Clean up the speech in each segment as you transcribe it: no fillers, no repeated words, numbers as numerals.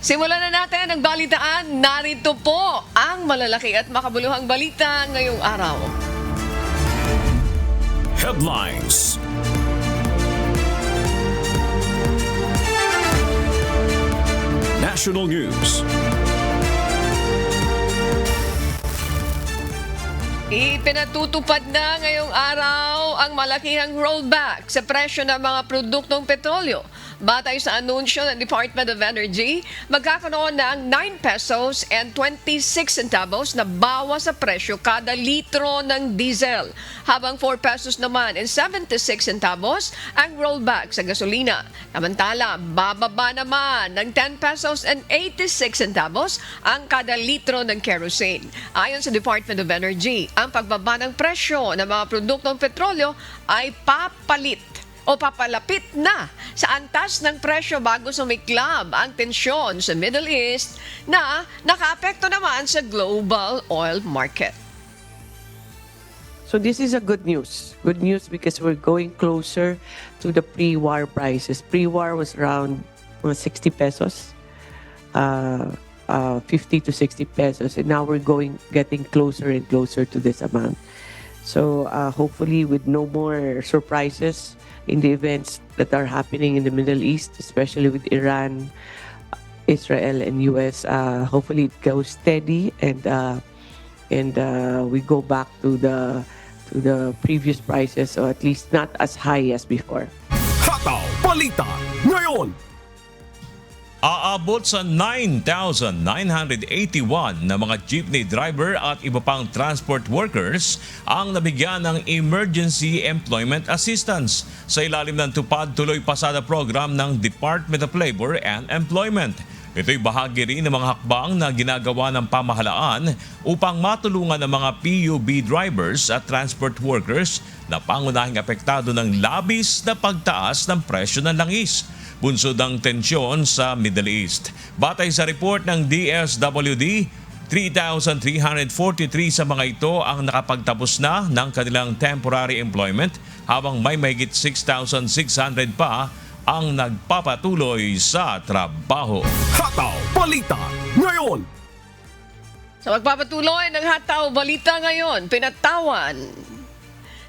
Simulan na natin ang balitaan. Narito po ang malalaki at makabuluhang balita ngayong araw. Headlines. National News. Ipinatutupad na ngayong araw ang malakihang rollback sa presyo ng mga produktong petrolyo. Batay sa anunsyo ng Department of Energy, magkakaroon ng 9 pesos and 26 centavos na bawas sa presyo kada litro ng diesel, habang 4 pesos naman and 76 centavos ang rollback sa gasolina. Samantala, bababa naman ng 10 pesos and 86 centavos ang kada litro ng kerosene. Ayon sa Department of Energy, ang pagbaba ng presyo ng mga produktong petrolyo ay papalapit na sa antas ng presyo bago sumiklab ang tensyon sa Middle East na nakaapekto naman sa global oil market. So this is a good news. Good news because we're going closer to the pre-war prices. Pre-war was around 60 pesos, 50 to 60 pesos, and now we're getting closer and closer to this amount. So hopefully with no more surprises in the events that are happening in the Middle East, especially with Iran, Israel, and US, hopefully it goes steady and we go back to the previous prices, or at least not as high as before. Hataw Balita ngayon. Aabot sa 9,981 na mga jeepney driver at iba pang transport workers ang nabigyan ng Emergency Employment Assistance sa ilalim ng Tupad Tuloy Pasada program ng Department of Labor and Employment. Ito'y bahagi rin ng mga hakbang na ginagawa ng pamahalaan upang matulungan ang mga PUB drivers at transport workers na pangunahing apektado ng labis na pagtaas ng presyo ng langis. Bunsod ang tensyon sa Middle East. Batay sa report ng DSWD, 3,343 sa mga ito ang nakapagtapos na ng kanilang temporary employment, habang may mahigit 6,600 pa ang nagpapatuloy sa trabaho. Hataw Balita ngayon. Sa magpapatuloy ng Hataw Balita ngayon, pinatawan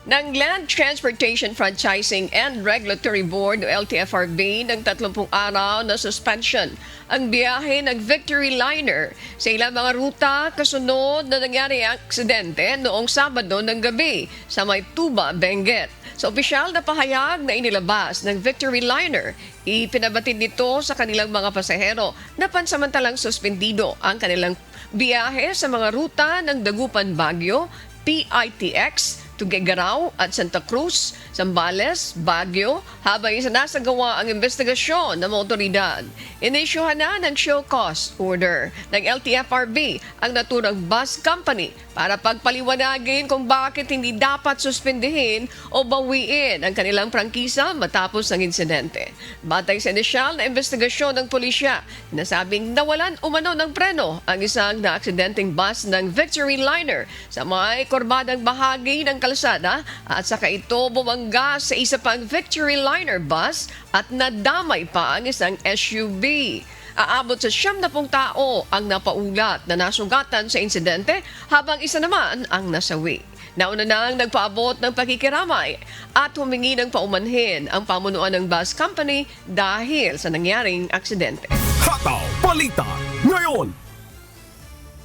ng Land Transportation Franchising and Regulatory Board o LTFRB ng 30 araw na suspension ang biyahe ng Victory Liner sa ilang mga ruta kasunod na nangyari ang aksidente noong Sabado ng gabi sa may Tuba, Benguet. Sa opisyal na pahayag na inilabas ng Victory Liner, ipinabatid nito sa kanilang mga pasahero na pansamantalang suspendido ang kanilang biyahe sa mga ruta ng Dagupan, Baguio, PITX, Tuguegarao at Santa Cruz, Zambales, Baguio, habang isinasagawa ang investigasyon ng mga otoridad. Inisyuhan na ng show cause order ng LTFRB ang naturang bus company para pagpaliwanagin kung bakit hindi dapat suspendihin o bawiin ang kanilang prangkisa matapos ng insidente. Batay sa inisyal na investigasyon ng pulisya, nasabing nawalan umano ng preno ang isang naaksidenteng bus ng Victory Liner sa may korbadang bahagi ng kalsada at saka ito bumangga sa isa pang Victory Liner bus at nadamay pa ang isang SUV. Aabot sa 70 tao ang napaulat na nasugatan sa insidente, habang isa naman ang nasawi. Nauna nang nagpaabot ng pakikiramay at humingi ng paumanhin ang pamunuan ng bus company dahil sa nangyaring aksidente. Hataw Balita ngayon.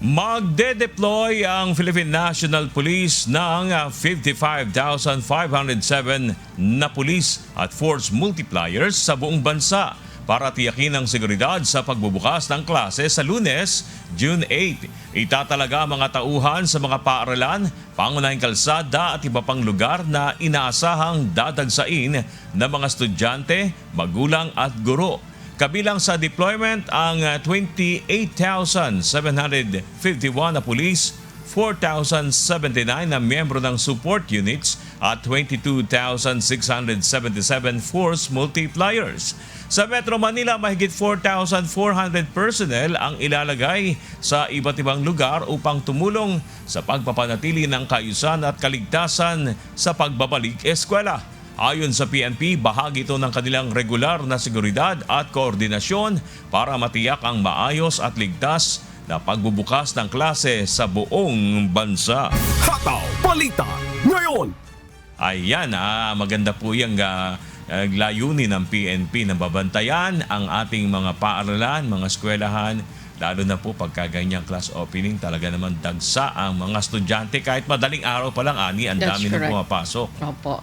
Magde-deploy ang Philippine National Police ng 55,507 na police at force multipliers sa buong bansa para tiyakin ang seguridad sa pagbubukas ng klase sa Lunes, June 8. Itatalaga ang mga tauhan sa mga paaralan, pangunahing kalsada at iba pang lugar na inaasahang dadagsain ng mga estudyante, magulang at guro. Kabilang sa deployment ang 28,751 na police, 4,079 na miyembro ng support units at 22,677 force multipliers. Sa Metro Manila, mahigit 4,400 personnel ang ilalagay sa iba't ibang lugar upang tumulong sa pagpapanatili ng kaayusan at kaligtasan sa pagbabalik eskwela. Ayon sa PNP, bahagi ito ng kanilang regular na seguridad at koordinasyon para matiyak ang maayos at ligtas na pagbubukas ng klase sa buong bansa. Hataw Balita ngayon. Ayan, maganda po yung layunin ng PNP na babantayan ang ating mga paaralan, mga eskwelahan, lalo na po pagka ganyang class opening, talaga naman dagsa ang mga estudyante. Kahit madaling araw pa lang, Ani, ang That's dami na correct. pumapasok. Opo.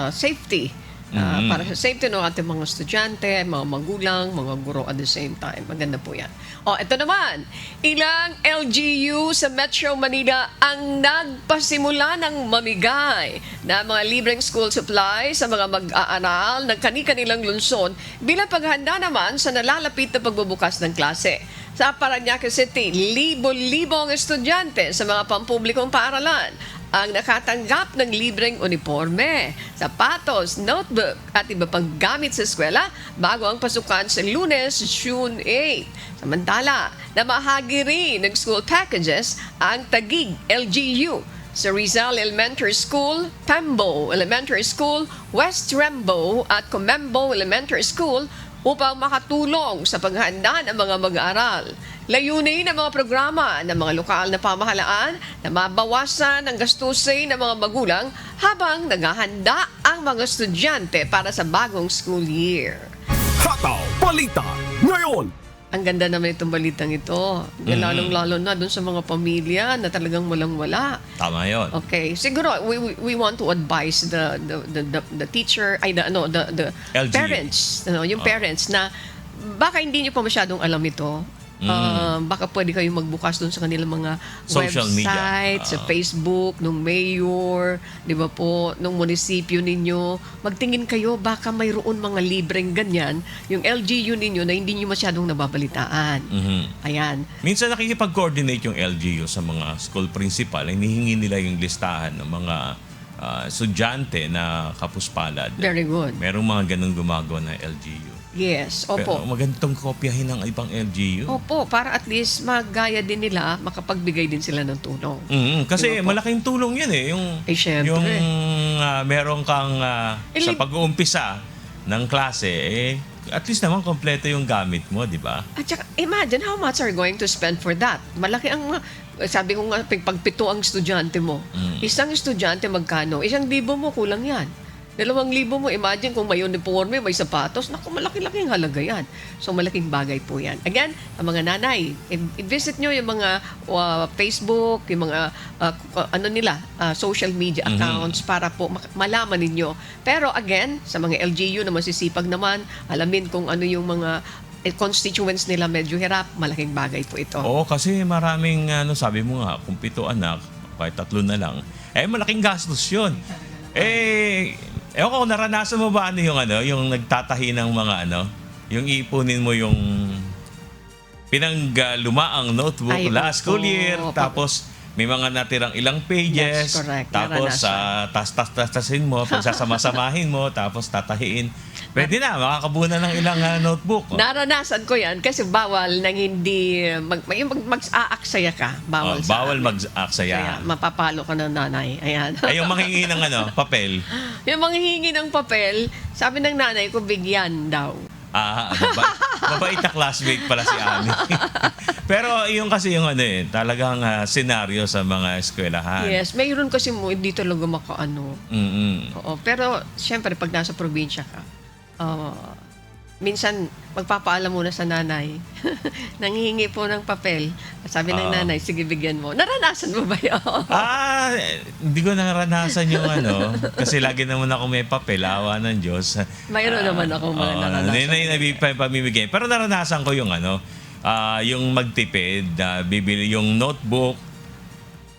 Safety. Para sa safety ng ating mga estudyante, mga magulang, mga guro at the same time. Maganda po yan. Ito naman. Ilang LGU sa Metro Manila ang nagpasimula ng mamigay na mga libreng school supplies sa mga mag-aaral ng kani-kanilang lungsod bilang paghanda naman sa nalalapit na pagbubukas ng klase. Sa Parañaque City, libo-libong estudyante sa mga pampublikong paaralan ang nakatanggap ng libreng uniforme, sapatos, notebook at iba pang gamit sa eskwela bago ang pasukan sa Lunes, June 8. Samantala, namahagi rin ng school packages ang Taguig LGU sa Rizal Elementary School, Pembo Elementary School, West Rembo at Comembo Elementary School upang makatulong sa paghanda ng mga mag-aaral. Layunin ng mga programa ng mga lokal na pamahalaan na mabawasan ang gastusin ng mga magulang habang naghahanda ang mga estudyante para sa bagong school year. Hataw Balita ngayon. Ang ganda naman itong balitang ito. Lalong-lalo na dun sa mga pamilya na talagang walang-wala. Tama yun. Okay, siguro we want to advise the teacher the LGU. parents, yung parents na baka hindi niyo pa masyadong alam ito. Baka pwede kayong magbukas doon sa kanilang mga Social media. website, sa Facebook, nung mayor, di ba po, nung munisipyo ninyo. Magtingin kayo, baka mayroon mga libreng ganyan, yung LGU ninyo na hindi nyo masyadong nababalitaan. Ayan. Minsan nakikipag-coordinate yung LGU sa mga school principal. Hinihingi nila yung listahan ng mga estudyante na kapuspalad. Very good. Merong mga ganun gumagawa na LGU. Yes, Pero opo. magandang kopyahin ng ibang LGU. Opo, para at least magaya din nila, makapagbigay din sila ng tulong. Kasi Di ba po? malaking tulong yun eh. Syempre. Yung meron kang sa Ili- pag-uumpisa ng klase, at least naman kompleto yung gamit mo, di ba? At saka, imagine how much are you going to spend for that? Malaki ang, sabi ko nga, pagpito ang estudyante mo. Isang estudyante magkano? 1,000 mo, kulang yan. 2,000 mo, imagine kung may uniforme, may sapatos, naku, malaki-laking halaga yan. So, malaking bagay po yan. Again, ang mga nanay, i-visit nyo yung mga Facebook, yung mga social media accounts para po malaman ninyo. Pero again, sa mga LGU na masisipag naman, alamin kung ano yung mga constituents nila medyo hirap, malaking bagay po ito. Oo, kasi maraming, sabi mo nga, kung 7 anak, kahit 3 na lang, malaking gastos yun. Ewan ko, naranasan mo ba yung nagtatahi ng mga yung ipunin mo yung pinanglumaang notebook Ay, last school opo. year, tapos may mga natirang ilang pages, That's correct. tapos tas-tas-tasin mo, pagsasama-samahin mo, tapos tatahiin. Pwede na, makakabunan ng ilang notebook. Naranasan ko yan kasi bawal nang hindi mag-aaksaya ka. Bawal sa Bawal amin. mag-aksaya. Kaya mapapalo ka ng nanay. Ayan. Ay, yung manghingi ng papel. Yung manghihingi ng papel, sabi ng nanay ko, bigyan daw. Mabait na classmate pala si Ami. Pero yung kasi yung talagang senaryo sa mga eskwelahan. Yes, mayroon kasi mo, hindi talaga makaano. Oo, pero siyempre, pag nasa probinsya ka, minsan magpapaalam muna sa nanay. Nanghihingi po ng papel. Sabi ng nanay, sige bigyan mo. Naranasan mo ba yun? Hindi ko naranasan yung kasi lagi naman ako may papel, awa ng Diyos. Mayroon naman ako mga naranasan. Pamimigay. Pero naranasan ko yung yung magtipid, bibili yung notebook,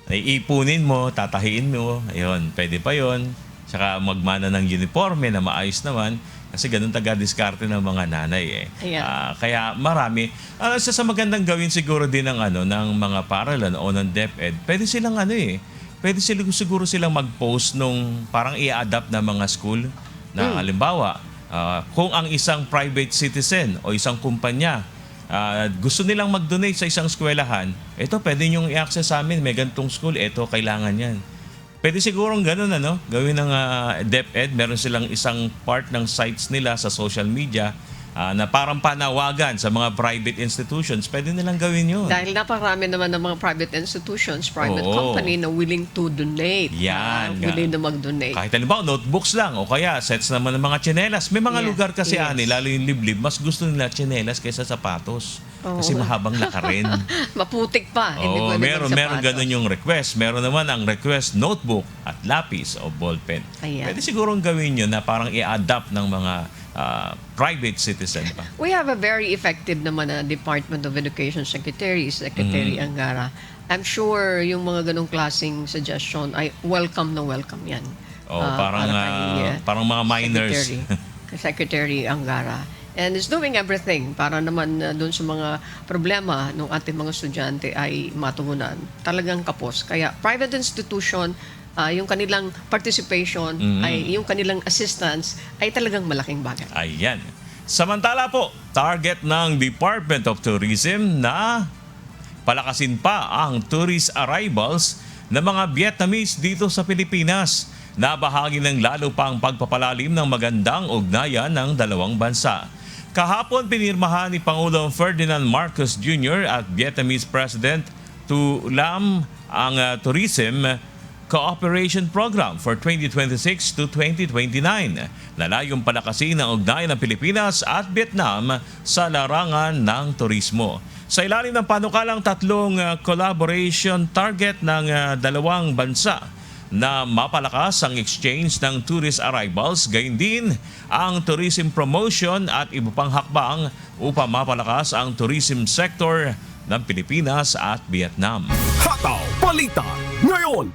iipunin mo, tatahiin mo, ayun, pwede pa yun. Saka magmana ng uniforme na maayos naman. Kasi ganun taga-diskarte ng mga nanay Ayan. kaya marami. Sa magandang gawin siguro din ng ng mga paaralan o ng DepEd, pwede silang pwede siguro silang mag-post nung parang i-adapt na mga school na halimbawa, kung ang isang private citizen o isang kumpanya gusto nilang mag-donate sa isang eskwelahan, ito pwede nyong i-access sa amin, may gantong school, ito kailangan yan. Pwede sigurong ganun, ano? Gawin ng DepEd. Meron silang isang part ng sites nila sa social media na parang panawagan sa mga private institutions. Pwede nilang gawin yun. Dahil napakarami naman ng mga private institutions, private Oo. company na willing to donate. Yan, willing na mag-donate. Kahit halimbawa, notebooks lang o kaya sets naman ng mga tsinelas. May mga Yeah, lugar kasi, yes. lalo yung liblib, mas gusto nila tsinelas kaysa sapatos. Oo. Kasi mahabang lakarin. Maputik pa. Hindi Oo, pwede meron magsapatos. ganun yung request. Meron naman ang request notebook at lapis o ballpen. Ayan. Pwede sigurong gawin yun na parang i-adapt ng mga private citizen pa. We have a very effective naman na Department of Education Secretary Angara. I'm sure yung mga ganong klaseng suggestion ay welcome na welcome yan. Oh, parang para kay, parang mga minors. Secretary Angara. And is doing everything para naman doon sa mga problema ng ating mga estudyante ay matugunan. Talagang kapos. Kaya private institution, yung kanilang participation, ay yung kanilang assistance ay talagang malaking bagay. Ayan. Samantala po, target ng Department of Tourism na palakasin pa ang tourist arrivals ng mga Vietnamese dito sa Pilipinas. Nabahagi ng lalo pang pagpapalalim ng magandang ugnayan ng dalawang bansa. Kahapon pinirmahan ni Pangulong Ferdinand Marcos Jr. at Vietnamese President Tu Lam ang tourism cooperation program for 2026 to 2029 na layong palakasin ang ugnayan ng Pilipinas at Vietnam sa larangan ng turismo. Sa ilalim ng panukalang tatlong collaboration target ng dalawang bansa na mapalakas ang exchange ng tourist arrivals, gayon din ang tourism promotion at iba pang hakbang upang mapalakas ang tourism sector ng Pilipinas at Vietnam. Hataw Balita ngayon.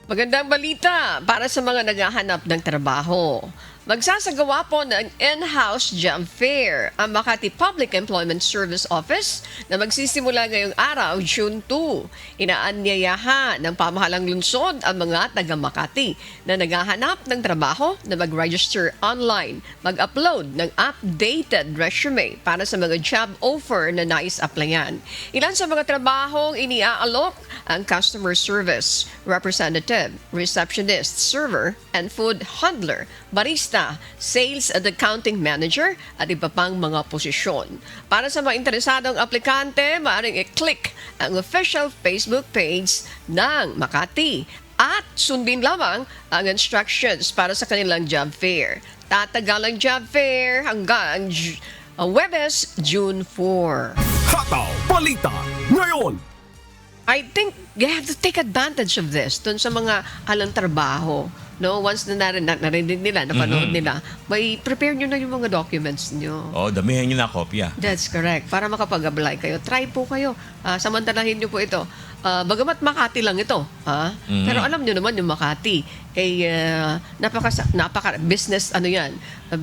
Magandang balita para sa mga naghahanap ng trabaho. Magsasagawa po ng in-house job fair ang Makati Public Employment Service Office na magsisimula ngayong araw, June 2. Inaanyayahan ng pamahalang lungsod ang mga taga-Makati na naghahanap ng trabaho na mag-register online, mag-upload ng updated resume para sa mga job offer na nais-applyan. Ilan sa mga trabahong iniaalok ang customer service, representative, receptionist, server, and food handler, barista, sales at accounting manager at iba pang mga posisyon. Para sa mga interesadong aplikante, maaaring i-click ang official Facebook page ng Makati at sundin lamang ang instructions para sa kanilang job fair. Tatagal ang job fair hanggang Huwebes, June 4. Hataw Balita ngayon. I think you have to take advantage of this dun sa mga alang trabaho. No, once na narinig nila, napanood nila, may prepare nyo na yung mga documents nyo. Oh, damihan nyo na kopya. That's correct. Para makapag-apply kayo. Try po kayo. Samantalahin nyo po ito. Bagamat Makati lang ito. Pero alam nyo naman yung Makati. Napaka business,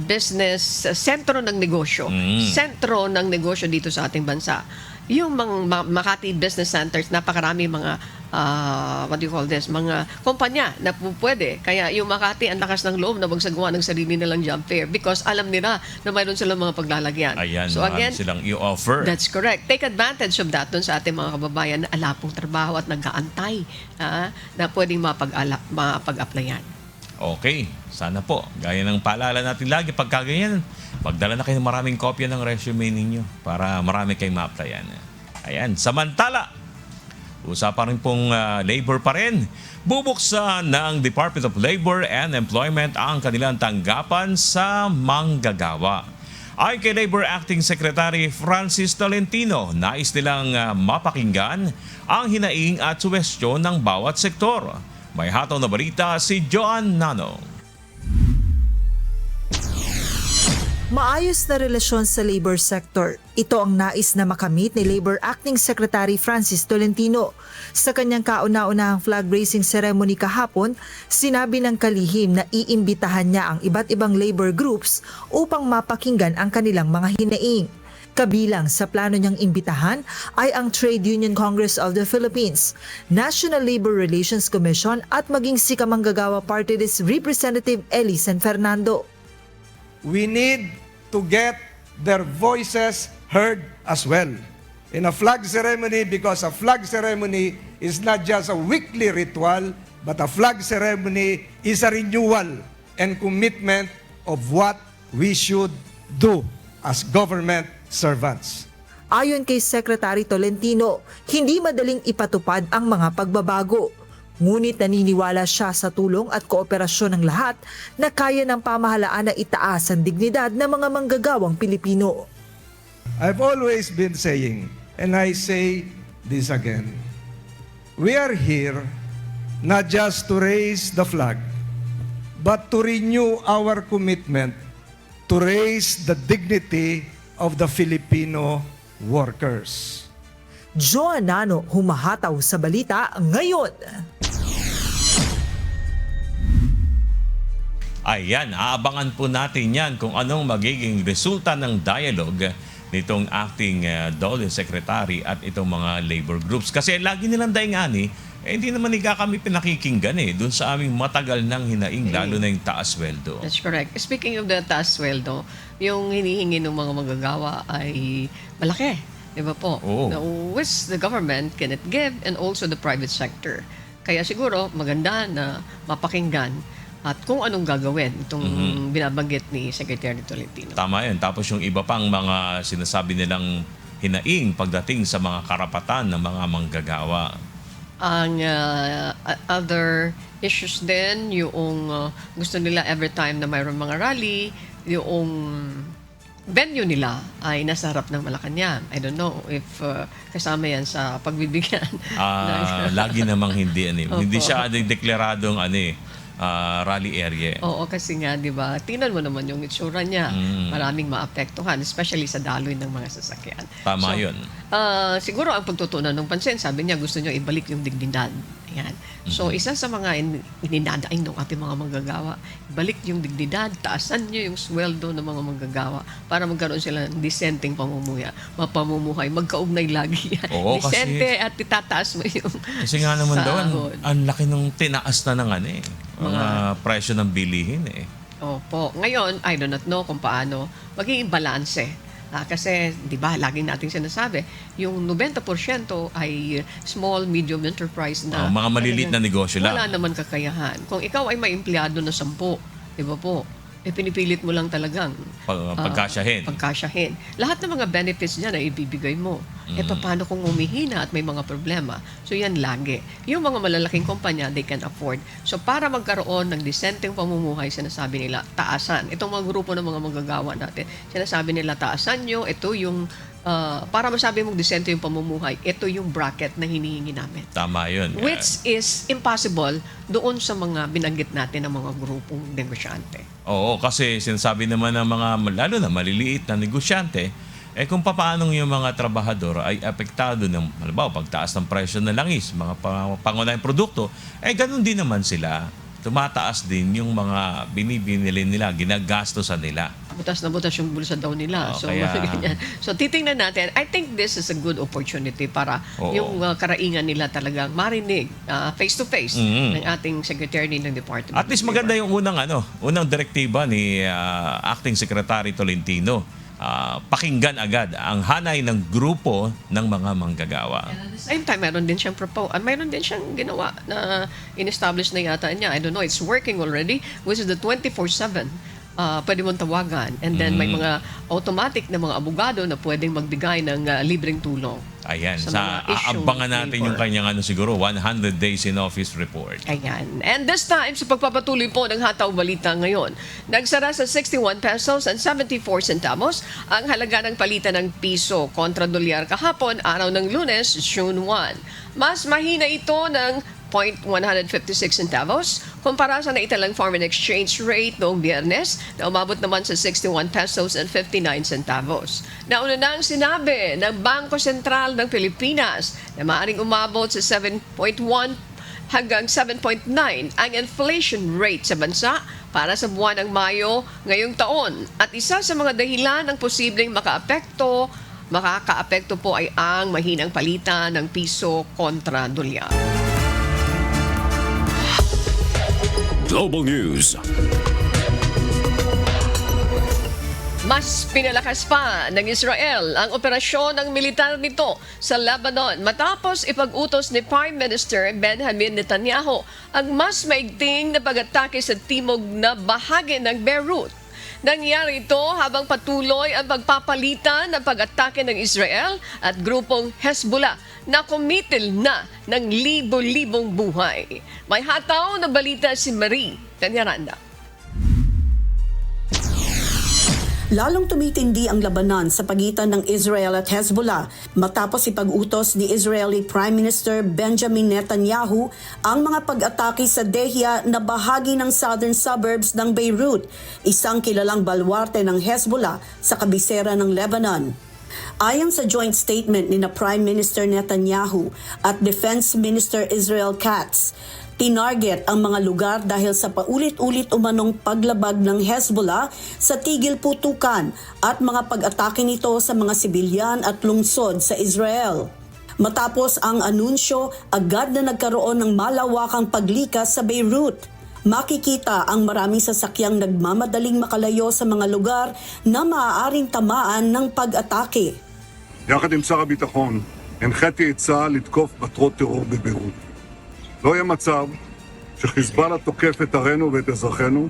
business, sentro ng negosyo. Sentro ng negosyo dito sa ating bansa. Yung mga Makati Business Centers, napakarami mga mga kumpanya na pwede. Kaya yung Makati, ang lakas ng loob na magsagawa ng sarili nilang job fair because alam nila na mayroon silang mga paglalagyan. Ayan, So again, silang i-offer. that's correct. Take advantage of that dun sa ating mga kababayan na alapong trabaho at nag-aantay na pwedeng mapag-applyan. Okay, sana po. Gaya ng paalala natin lagi, pagka ganyan, magdala na kayo ng maraming kopya ng resume ninyo para marami kayong ma-applyan. Ayan, samantala, usapan rin pong labor pa rin. Bubuksan ng Department of Labor and Employment ang kanilang tanggapan sa manggagawa. Ayon kay Labor Acting Secretary Francis Tolentino, nais nilang mapakinggan ang hinaing at suwestyon ng bawat sektor. May hataw na balita si Joan Nano. Maayos na relasyon sa labor sector. Ito ang nais na makamit ni Labor Acting Secretary Francis Tolentino. Sa kanyang kauna-unahang flag raising ceremony kahapon, sinabi ng kalihim na iimbitahan niya ang iba't ibang labor groups upang mapakinggan ang kanilang mga hinaing. Kabilang sa plano niyang imbitahan ay ang Trade Union Congress of the Philippines, National Labor Relations Commission at maging si Kamanggagawa Party List Representative Eli San Fernando. We need to get their voices heard as well in a flag ceremony, because a flag ceremony is not just a weekly ritual, but a flag ceremony is a renewal and commitment of what we should do as government servants. Ayon kay Secretary Tolentino, hindi madaling ipatupad ang mga pagbabago. Ngunit naniniwala siya sa tulong at kooperasyon ng lahat na kaya ng pamahalaan na itaas ang dignidad ng mga manggagawang Pilipino. I've always been saying, and I say this again, we are here not just to raise the flag, but to renew our commitment to raise the dignity of the Filipino workers. Joan Nano, humahataw sa balita ngayon. Ayan, aabangan po natin yan kung anong magiging resulta ng dialogue nitong acting DOLE Secretary at itong mga labor groups. Kasi lagi nilang daingani, hindi naman kami pinakikinggan dun sa aming matagal ng hinaing, lalo na yung taas sweldo. That's correct. Speaking of the taas sweldo, yung hinihingi ng mga manggagawa ay malaki. Di ba po? Oo. Now, which the government cannot give and also the private sector. Kaya siguro maganda na mapakinggan at kung anong gagawin itong binabanggit ni Secretary Tolentino. Tama yun. Tapos yung iba pang mga sinasabi nilang hinaing pagdating sa mga karapatan ng mga manggagawa. Ang other issues din, yung gusto nila every time na mayroong mga rally, yung venue nila ay nasa harap ng Malacanang. I don't know if kasama yan sa pagbibigyan. Lagi namang hindi. Opo. Hindi siya deklaradong rally area. Oo, kasi nga, di ba, tingnan mo naman yung itsura niya. Maraming maapektuhan, especially sa daloy ng mga sasakyan. Tama yun. Siguro ang pagtutunan ng pansin, sabi niya gusto niya ibalik yung dignidad. Ayan. So, isa sa mga ininadaing ng ating mga manggagawa, balik yung dignidad, taasan niyo yung sweldo ng mga manggagawa para magkaroon sila ng disenteng mapamumuhay. Magkaugnay lagi yan. Oo, Disente at itataas mo yung Kasi nga naman daw, sahod. ang laki nung tinaas na ng mga presyo ng bilihin Opo. Ngayon, I do not know kung paano magiging balanse. Kasi, di ba, laging nating sinasabi, yung 90% ay small, medium enterprise na mga maliliit na negosyo lang. wala naman kakayahan. Kung ikaw ay may empleyado na 10, di ba po, pinipilit mo lang talagang pagkasyahin. Lahat ng mga benefits niya na ibibigay mo. Paano kung umihina at may mga problema? So yan lagi. Yung mga malalaking kumpanya, they can afford. So para magkaroon ng disenteng pamumuhay, sinasabi nila, taasan. Itong mga grupo ng mga manggagawa natin, sinasabi nila, taasan nyo, ito yung para masabi mong disente yung pamumuhay, ito yung bracket na hinihingi namin. Tama yun. Which is impossible doon sa mga binanggit natin ng mga grupong negosyante. Oo, kasi sinasabi naman ng mga, lalo na maliliit na negosyante, kung paano yung mga trabahador ay apektado ng, halimbawa, pagtaas ng presyo ng langis, mga pangunahing produkto, ganun din naman sila. Tumataas din yung mga binibinili nila, ginagastosan nila. Butas na butas yung bulsa daw nila. So, ganyan. So, titingnan natin. I think this is a good opportunity para yung karaingan nila talagang marinig face-to-face ng ating Secretary ng Department. At least maganda yung unang direktiba ni Acting Secretary Tolentino. Pakinggan agad ang hanay ng grupo ng mga manggagawa. At the same time, mayroon din siyang mayroon din siyang ginawa na in-establish na yata niya. I don't know, it's working already, which is the 24/7. Pwede mong tawagan. And then may mga automatic na mga abogado na pwedeng magbigay ng libreng tulong. Ayan, sa mga issue aabangan natin labor. yung kanyang siguro 100 days in office report. Ayan. And this time, sa pagpapatuloy po ng Hataw Balita ngayon, nagsara sa 61 pesos and 74 centavos ang halaga ng palitan ng piso kontra dolyar kahapon, araw ng Lunes, June 1. Mas mahina ito ng 0.156 centavos kumpara sa naitalang foreign exchange rate noong Biyernes na umabot naman sa 61 pesos and 59 centavos. Nauna na ang sinabi ng Bangko Sentral ng Pilipinas na maaaring umabot sa 7.1 hanggang 7.9 ang inflation rate sa bansa para sa buwan ng Mayo ngayong taon. At isa sa mga dahilan ng posibleng makakaapekto po ay ang mahinang palitan ng piso kontra dolyar. Global News. Mas pinalakas pa ng Israel ang operasyon ng militar nito sa Lebanon matapos ipag-utos ni Prime Minister Benjamin Netanyahu ang mas maigting na pag-atake sa timog na bahagi ng Beirut. Nangyari ito habang patuloy ang pagpapalitan ng pag-atake ng Israel at grupong Hezbollah na kumitil na ng libo-libong buhay. May hataw na balita si Marie Tanyaranda. Lalong tumitindi ang labanan sa pagitan ng Israel at Hezbollah matapos ipag-utos ni Israeli Prime Minister Benjamin Netanyahu ang mga pag-atake sa Dehya na bahagi ng southern suburbs ng Beirut, isang kilalang balwarte ng Hezbollah sa kabisera ng Lebanon. Ayon sa joint statement ni Prime Minister Netanyahu at Defense Minister Israel Katz, tinarget ang mga lugar dahil sa paulit-ulit umanong paglabag ng Hezbollah sa tigil putukan at mga pag-atake nito sa mga sibilyan at lungsod sa Israel. Matapos ang anunsyo, agad na nagkaroon ng malawakang paglikas sa Beirut. Makikita ang maraming sasakyang nagmamadaling makalayo sa mga lugar na maaaring tamaan ng pag-atake. יחד עם שר הביטחון, הנחיתי את צה"ל לתקוף מטרות טרור בביירות. לא יהיה מצב שחיזבאללה תוקף את ערינו ואת אזרחינו,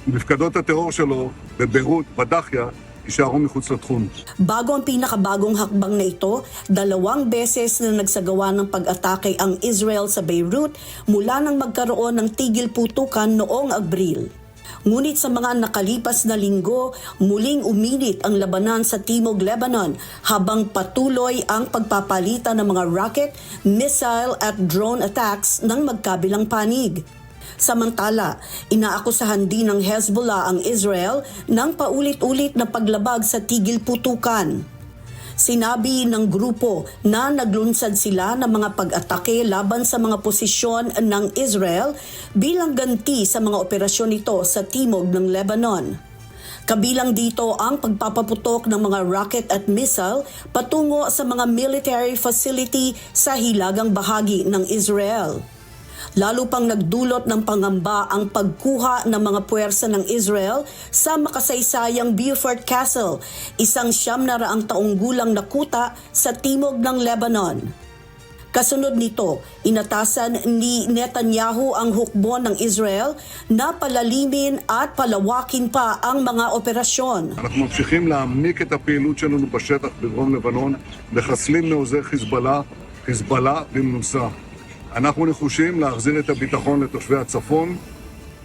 ומפקדות הטרור שלו בביירות, בדחיה, יישארו מחוץ לתחום. Bago ang pinakabagong hakbang na ito, 2 beses na nagsagawa ng pag-atake ang Israel sa Beirut mula nang magkaroon ng tigil putukan noong Abril. Ngunit sa mga nakalipas na linggo, muling uminit ang labanan sa Timog Lebanon habang patuloy ang pagpapalitan ng mga rocket, missile at drone attacks ng magkabilang panig. Samantala, inaakusahan din ng Hezbollah ang Israel ng paulit-ulit na paglabag sa tigil putukan. Sinabi ng grupo na naglunsad sila ng mga pag-atake laban sa mga posisyon ng Israel bilang ganti sa mga operasyon nito sa timog ng Lebanon. Kabilang dito ang pagpapaputok ng mga rocket at missile patungo sa mga military facility sa hilagang bahagi ng Israel. Lalo pang nagdulot ng pangamba ang pagkuha ng mga puwersa ng Israel sa makasaysayang Beaufort Castle, isang 900 taong gulang na kuta sa timog ng Lebanon. Kasunod nito, inatasan ni Netanyahu ang hukbo ng Israel na palalimin at palawakin pa ang mga operasyon. אנחנו ממשיכים להעמיק את הפעילות שלנו בשטח בדרום לבנון, מחסלים מעוזי חיזבאללה במנוסה. אנחנו נחושים להחזיר את הביטחון לתושבי הצפון,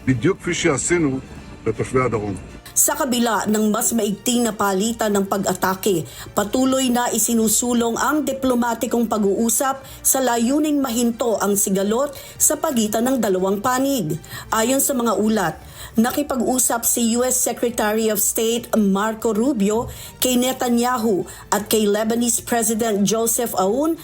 בדיוק כפי שעשינו לתושבי הדרום. Sa kabila ng mas maigting na palitan ng pag-atake, patuloy na isinusulong ang diplomatikong pag-uusap sa layuning mahinto ang sigalot sa pagitan ng dalawang panig. Ayon sa mga ulat, nakipag-usap si U.S. Secretary of State Marco Rubio kay Netanyahu at kay Lebanese President Joseph Aoun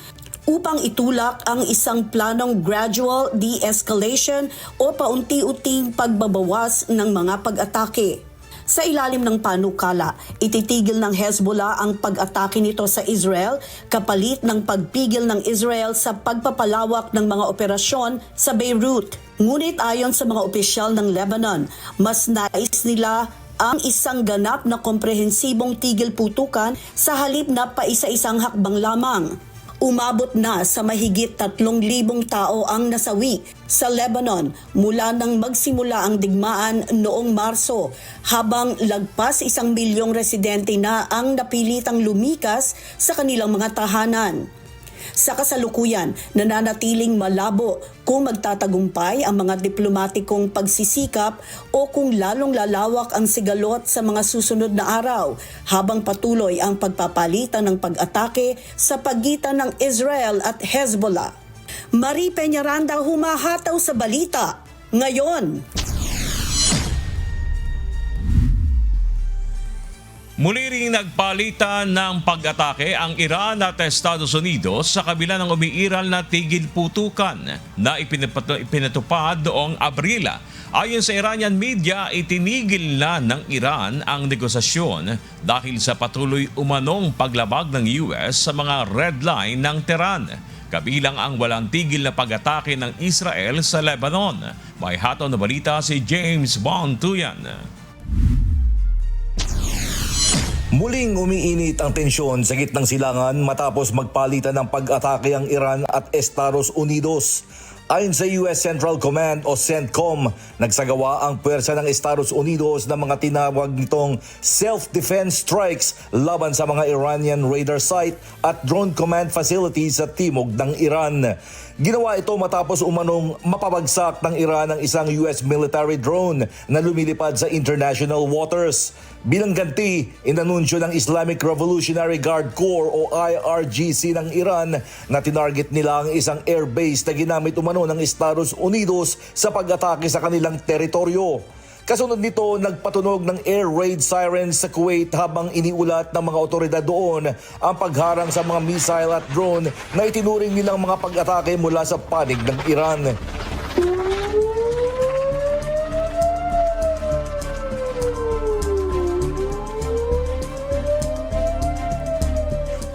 upang itulak ang isang planong gradual de-escalation o paunti-unting pagbabawas ng mga pag-atake. Sa ilalim ng panukala, ititigil ng Hezbollah ang pag-atake nito sa Israel kapalit ng pagpigil ng Israel sa pagpapalawak ng mga operasyon sa Beirut. Ngunit ayon sa mga opisyal ng Lebanon, mas nais nila ang isang ganap na komprehensibong tigil putukan sa halip na paisa-isang hakbang lamang. Umabot na sa mahigit 3,000 tao ang nasawi sa Lebanon mula nang magsimula ang digmaan noong Marso, habang lagpas 1 milyong residente na ang napilitang lumikas sa kanilang mga tahanan. Sa kasalukuyan, nananatiling malabo kung magtatagumpay ang mga diplomatikong pagsisikap o kung lalong lalawak ang sigalot sa mga susunod na araw habang patuloy ang pagpapalitan ng pag-atake sa pagitan ng Israel at Hezbollah. Marie Peñaranda, humahataw sa balita ngayon. Muli ring nagpalitan ng pag-atake ang Iran at Estados Unidos sa kabila ng umiiral na tigil putukan na ipinatupad noong Abril. Ayon sa Iranian media, itinigil na ng Iran ang negosasyon dahil sa patuloy umanong paglabag ng US sa mga red line ng Tehran, kabilang ang walang tigil na pag-atake ng Israel sa Lebanon. May hataw na balita si James Bontuyan. Muling umiinit ang tensyon sa gitnang silangan matapos magpalitan ng pag-atake ang Iran at Estados Unidos. Ayon sa US Central Command o CENTCOM, nagsagawa ang puwersa ng Estados Unidos ng mga tinawag nitong self-defense strikes laban sa mga Iranian radar site at drone command facilities sa timog ng Iran. Ginawa ito matapos umanong mapabagsak ng Iran ang isang US military drone na lumilipad sa international waters. Bilang ganti, inanunsyo ng Islamic Revolutionary Guard Corps o IRGC ng Iran na tinarget nila ang isang airbase na ginamit umano ng Estados Unidos sa pag-atake sa kanilang teritoryo. Kasunod nito, nagpatunog ng air raid sirens sa Kuwait habang iniulat ng mga otoridad doon ang pagharang sa mga missile at drone na itinuring nilang mga pag-atake mula sa panig ng Iran.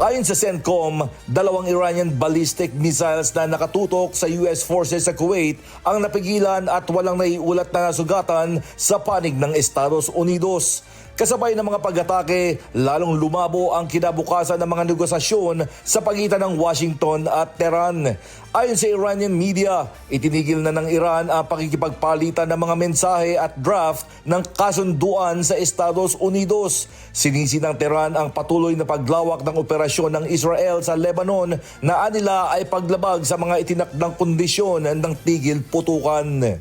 Ayon sa CENTCOM, 2 Iranian ballistic missiles na nakatutok sa US forces sa Kuwait ang napigilan at walang naiulat na nasugatan sa panig ng Estados Unidos. Kasabay ng mga pag-atake, lalong lumabo ang kinabukasan ng mga negosasyon sa pagitan ng Washington at Tehran. Ayon sa Iranian media, itinigil na ng Iran ang pakikipagpalitan ng mga mensahe at draft ng kasunduan sa Estados Unidos. Sinisi ng Tehran ang patuloy na paglawak ng operasyon ng Israel sa Lebanon na anila ay paglabag sa mga itinakdang kondisyon ng tigil putukan.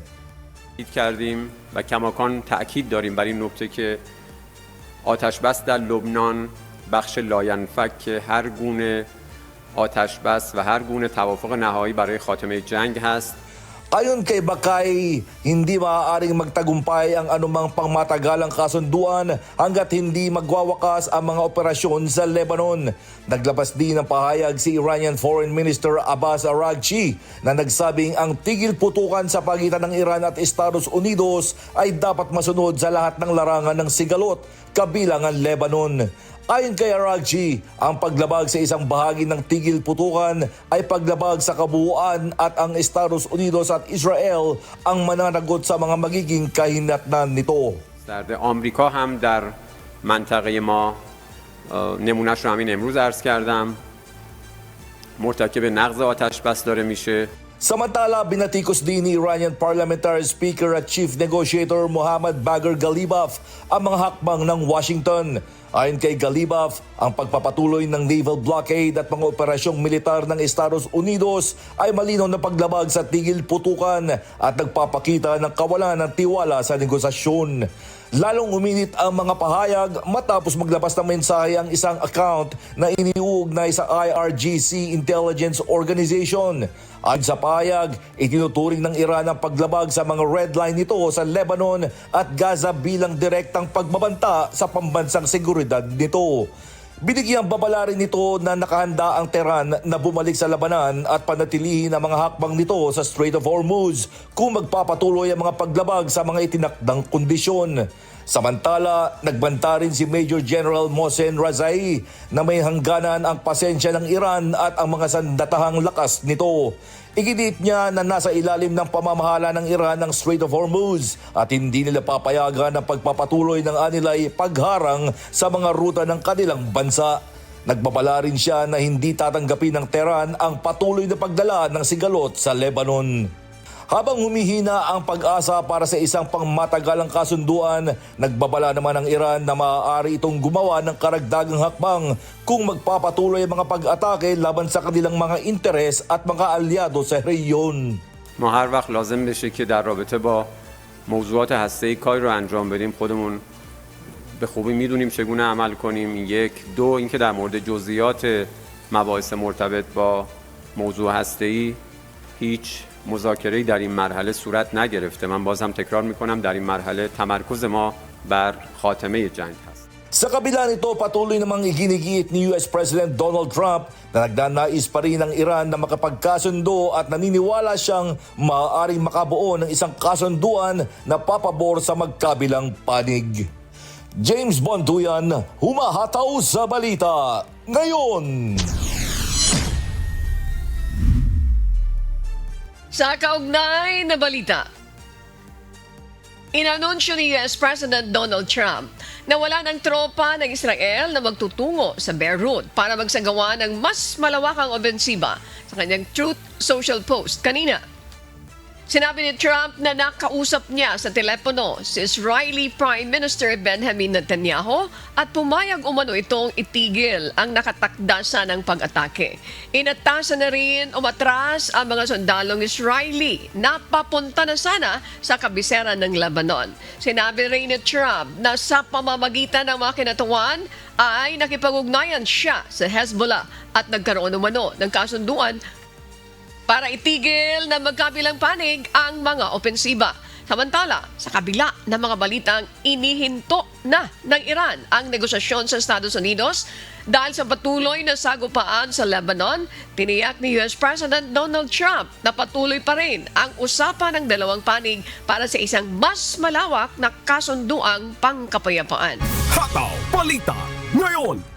کردیم و کماکان تأکید داریم بر این نکته که آتش بس در لبنان بخش لاینفک هر گونه آتش بس و هر گونه توافق نهایی برای خاتمه جنگ هست. Ayon kay Bakay, hindi maaaring magtagumpay ang anumang pangmatagalang kasunduan hanggat hindi magwawakas ang mga operasyon sa Lebanon. Naglabas din ng pahayag si Iranian Foreign Minister Abbas Araghchi na nagsabing ang tigil putukan sa pagitan ng Iran at Estados Unidos ay dapat masunod sa lahat ng larangan ng sigalot, kabilang ang Lebanon. Ayon kay Araghchi, ang paglabag sa isang bahagi ng tigil putukan ay paglabag sa kabuuan at ang Estados Unidos at Israel ang mananagot sa mga magiging kahinatnan nito. در آمریکا هم در منطقه ما نمونهش رو همین امروز عرض کردم مرتکب نقض آتش بس داره میشه. Samantala, binatikos din ni Iranian Parliamentary Speaker at Chief Negotiator Mohammad Bagher Ghalibaf ang mga hakbang ng Washington. Ayon kay Ghalibaf, ang pagpapatuloy ng naval blockade at mga operasyong militar ng Estados Unidos ay malinaw na paglabag sa tigil putukan at nagpapakita ng kawalan ng tiwala sa negosasyon. Lalong uminit ang mga pahayag matapos maglabas ng mensahe ang isang account na iniuugnay sa IRGC Intelligence Organization. Ayon sa pahayag, itinuturing ng Iran ang paglabag sa mga red line nito sa Lebanon at Gaza bilang direktang pagbabanta sa pambansang seguridad nito. Binigyang babala rin nito na nakahanda ang Tehran na bumalik sa labanan at panatilihin ang mga hakbang nito sa Strait of Hormuz kung magpapatuloy ang mga paglabag sa mga itinakdang kondisyon. Samantala, nagbanta rin si Major General Mohsen Razai na may hangganan ang pasensya ng Iran at ang mga sandatahang lakas nito. Iginit niya na nasa ilalim ng pamamahala ng Iran ang Strait of Hormuz at hindi nila papayagan ang pagpapatuloy ng anilay pagharang sa mga ruta ng kanilang bansa. Nagbabala rin siya na hindi tatanggapin ng Tehran ang patuloy na pagdala ng sigalot sa Lebanon. Habang humihina ang pag-asa para sa isang pangmatagalang kasunduan, nagbabala naman ang Iran na maaari itong gumawa ng karagdagang hakbang kung magpapatuloy ang mga pag-atake laban sa kanilang mga interes at mga alyado sa rehiyon. ما هر وقت لازم بشه که در رابطه با موضوعات هسته‌ای کاری رو انجام بدیم خودمون به خوبی میدونیم چگونه عمل کنیم. یک، دو اینکه در مورد جزئیات مباحث مرتبط با موضوع هسته‌ای هیچ مذاکره‌ای در این مرحله صورت نگرفته. من بازم تکرار میکنم در این مرحله تمرکز ما بر خاتمه جنگ هست. Sa kabila nito, patuloy namang iginigiit ni US President Donald Trump na nagnanais pa rin ng Iran na makapagkasundo at naniniwala siyang maaaring makabuo ng isang kasunduan na papabor sa magkabilang panig. James Bonduyan, humahataw sa balita ngayon. Sa kaugnay na balita, inanunsyo ni US President Donald Trump Nawala ng tropa ng Israel na magtutungo sa Beirut para magsagawa ng mas malawakang obensiba sa kanyang Truth Social post kanina. Sinabi ni Trump na nakausap niya sa telepono si Israeli Prime Minister Benjamin Netanyahu at pumayag umano itong itigil ang nakatakdasa ng pag-atake. Inatasan na rin umatras ang mga sundalong Israeli na papunta na sana sa kabisera ng Lebanon. Sinabi rin ni Trump na sa pamamagitan ng mga kinatawan ay nakipag-ugnayan siya sa Hezbollah at nagkaroon umano ng kasunduan para itigil na magkabilang panig ang mga opensiba. Samantala, sa kabila ng mga balitang inihinto na ng Iran ang negosasyon sa Estados Unidos dahil sa patuloy na sagupaan sa Lebanon, tiniyak ni US President Donald Trump na patuloy pa rin ang usapan ng dalawang panig para sa isang mas malawak na kasunduang pangkapayapaan. Hataw Balita ngayon.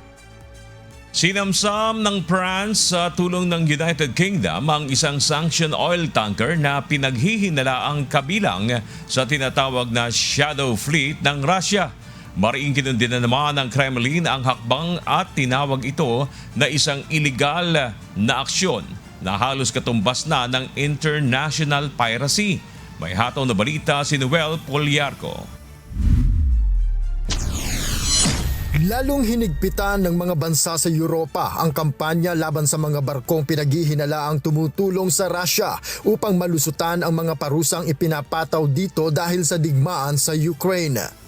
Sinamsam ng France sa tulong ng United Kingdom ang isang sanctioned oil tanker na pinaghihinalaang kabilang sa tinatawag na shadow fleet ng Russia. Mariing kinundin na naman ng Kremlin ang hakbang at tinawag ito na isang illegal na aksyon na halos katumbas na ng international piracy. May hataw na balita si Noel Poliarco. Lalong hinigpitan ng mga bansa sa Europa ang kampanya laban sa mga barkong pinaghihinalaang tumutulong sa Russia upang malusutan ang mga parusang ipinapataw dito dahil sa digmaan sa Ukraine.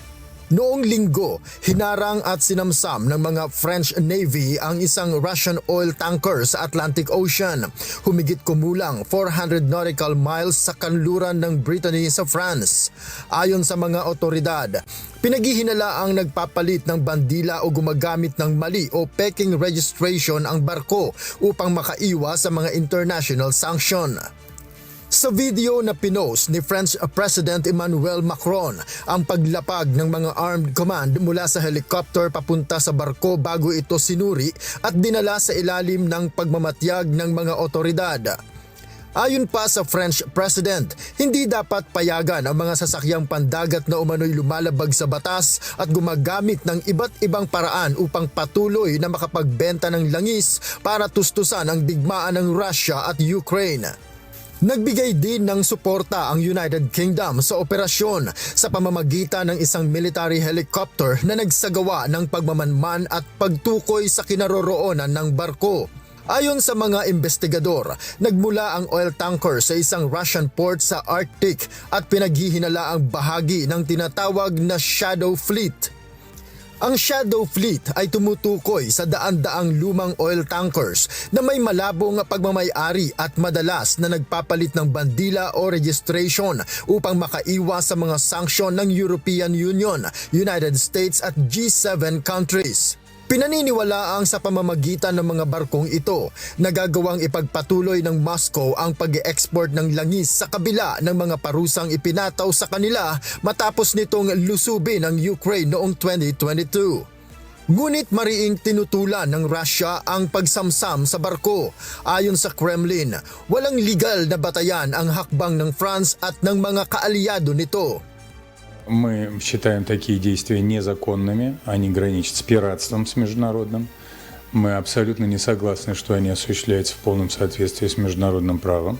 Noong linggo, hinarang at sinamsam ng mga French Navy ang isang Russian oil tanker sa Atlantic Ocean, humigit kumulang 400 nautical miles sa kanluran ng Brittany sa France. Ayon sa mga otoridad, pinaghihinala ang nagpapalit ng bandila o gumagamit ng mali o peking registration ang barko upang makaiwas sa mga international sanction. Sa video na pinost ni French President Emmanuel Macron ang paglapag ng mga armed command mula sa helicopter papunta sa barko bago ito sinuri at dinala sa ilalim ng pagmamatyag ng mga otoridad. Ayon pa sa French President, hindi dapat payagan ang mga sasakyang pandagat na umano'y lumalabag sa batas at gumagamit ng iba't ibang paraan upang patuloy na makapagbenta ng langis para tustusan ang digmaan ng Russia at Ukraine. Nagbigay din ng suporta ang United Kingdom sa operasyon sa pamamagitan ng isang military helicopter na nagsagawa ng pagmamanman at pagtukoy sa kinaroroonan ng barko. Ayon sa mga investigador, nagmula ang oil tanker sa isang Russian port sa Arctic at pinaghihinala ang bahagi ng tinatawag na Shadow Fleet. Ang Shadow Fleet ay tumutukoy sa daan-daang lumang oil tankers na may malabong pagmamay-ari at madalas na nagpapalit ng bandila o registration upang makaiwas sa mga sanksyon ng European Union, United States at G7 countries. Pinaniniwalaang sa pamamagitan ng mga barkong ito, nagagawang ipagpatuloy ng Moscow ang pag-export ng langis sa kabila ng mga parusang ipinataw sa kanila matapos nitong lusubin ang Ukraine noong 2022. Ngunit mariing tinutulan ng Russia ang pagsamsam sa barko. Ayon sa Kremlin, walang legal na batayan ang hakbang ng France at ng mga kaalyado nito. Мы считаем такие действия незаконными, они граничат с пиратством с международным. Мы абсолютно не согласны, что они осуществляются в полном соответствии с международным правом.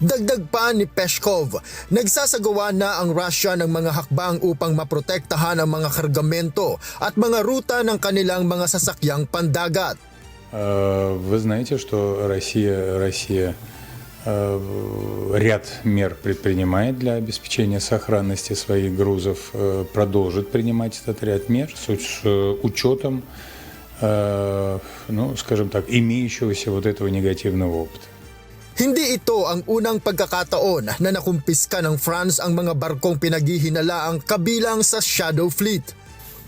Dagdag pa ni Peskov, nagsasagawa na ang Russia ng mga hakbang upang maprotektahan ang mga kargamento at mga ruta ng kanilang mga sasakyang pandagat. Вы знаете, что Россия ряд мер предпринимает для обеспечения сохранности своих грузов, продолжит принимать этот ряд мер с учетом, скажем так, имеющегося вот этого негативного опыта. Hindi ito ang unang pagkakataon na nakumpiska ng France ang mga barkong pinaghihinalaang kabilang sa Shadow Fleet.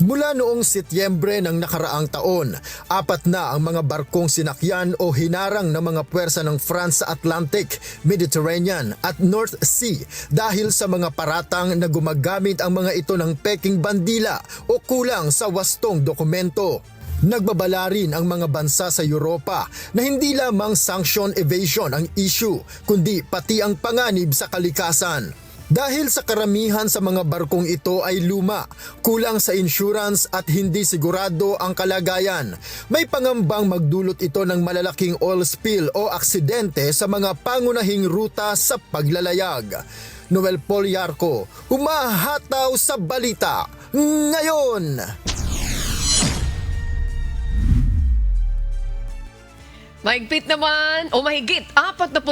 Mula noong Setyembre ng nakaraang taon, 4 na ang mga barkong sinakyan o hinarang ng mga puwersa ng France sa Atlantic, Mediterranean at North Sea dahil sa mga paratang na gumagamit ang mga ito ng peking bandila o kulang sa wastong dokumento. Nagbabala rin ang mga bansa sa Europa na hindi lamang sanction evasion ang issue, kundi pati ang panganib sa kalikasan. Dahil sa karamihan sa mga barkong ito ay luma, kulang sa insurance at hindi sigurado ang kalagayan, may pangambang magdulot ito ng malalaking oil spill o aksidente sa mga pangunahing ruta sa paglalayag. Noel Poliarco, humahataw sa balita ngayon. Mahigpit naman o mahigit 45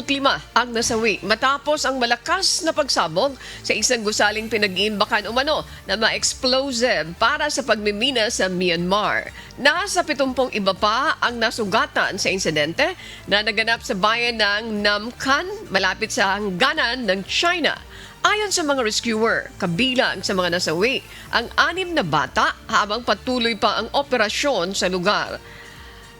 ang nasawi matapos ang malakas na pagsabog sa isang gusaling pinag-iimbakan umano na ma-explosive para sa pagmimina sa Myanmar. Nasa 70 iba pa ang nasugatan sa insidente na naganap sa bayan ng Namkan malapit sa hangganan ng China. Ayon sa mga rescuer, kabilang sa mga nasawi ang 6 na bata habang patuloy pa ang operasyon sa lugar.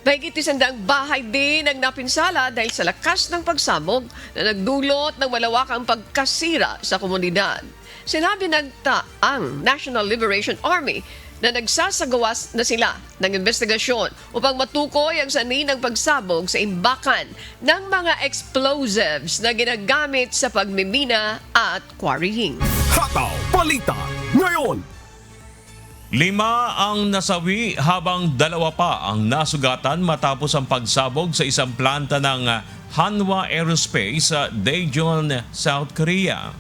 Mahigit 100 bahay din ang napinsala dahil sa lakas ng pagsabog na nagdulot ng malawakang pagkasira sa komunidad. Sinabi ang National Liberation Army na nagsasagawas na sila ng investigasyon upang matukoy ang sanhi ng pagsabog sa imbakan ng mga explosives na ginagamit sa pagmimina at quarrying. Hataw Balita ngayon. 5 ang nasawi habang 2 pa ang nasugatan matapos ang pagsabog sa isang planta ng Hanwha Aerospace sa Daejeon, South Korea.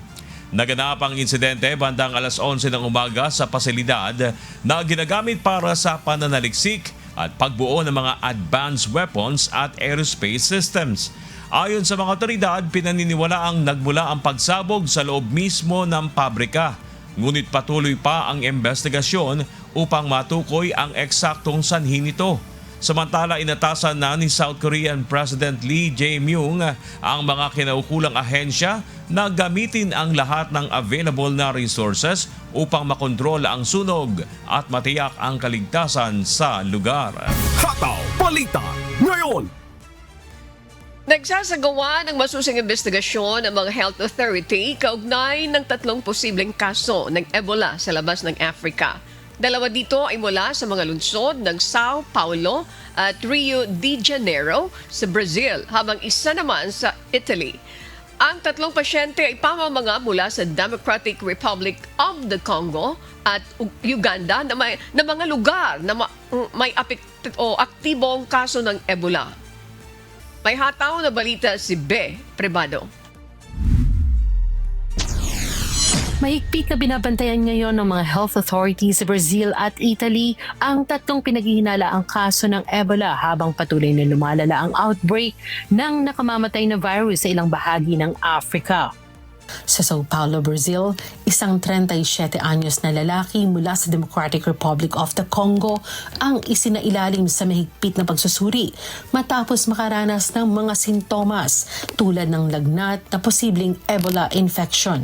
Naganap ang insidente bandang alas 11 ng umaga sa pasilidad na ginagamit para sa pananaliksik at pagbuo ng mga advanced weapons at aerospace systems. Ayon sa mga otoridad, pinaniniwalaang nagmula ang pagsabog sa loob mismo ng pabrika. Ngunit patuloy pa ang investigasyon upang matukoy ang eksaktong sanhi nito. Samantala, inatasan na ni South Korean President Lee Jae-myung ang mga kinaukulang ahensya na gamitin ang lahat ng available na resources upang makontrol ang sunog at matiyak ang kaligtasan sa lugar. Hataw Balita ngayon. Nagsasagawa ng masusing investigasyon ang mga health authority kaugnay ng 3 posibleng kaso ng Ebola sa labas ng Africa. 2 dito ay mula sa mga lungsod ng Sao Paulo at Rio de Janeiro sa Brazil, habang isa naman sa Italy. Ang 3 pasyente ay pamamanga mula sa Democratic Republic of the Congo at Uganda na mga lugar na may aktibong kaso ng Ebola. May hataw na balita si Be Privado. Mahigpit na binabantayan ngayon ng mga health authorities sa Brazil at Italy ang 3 pinaghihinalaang kaso ng Ebola habang patuloy na lumalala ang outbreak ng nakamamatay na virus sa ilang bahagi ng Africa. Sa Sao Paulo, Brazil, isang 37 anyos na lalaki mula sa Democratic Republic of the Congo ang isinailalim sa mahigpit na pagsusuri matapos makaranas ng mga sintomas tulad ng lagnat na posibleng Ebola infection.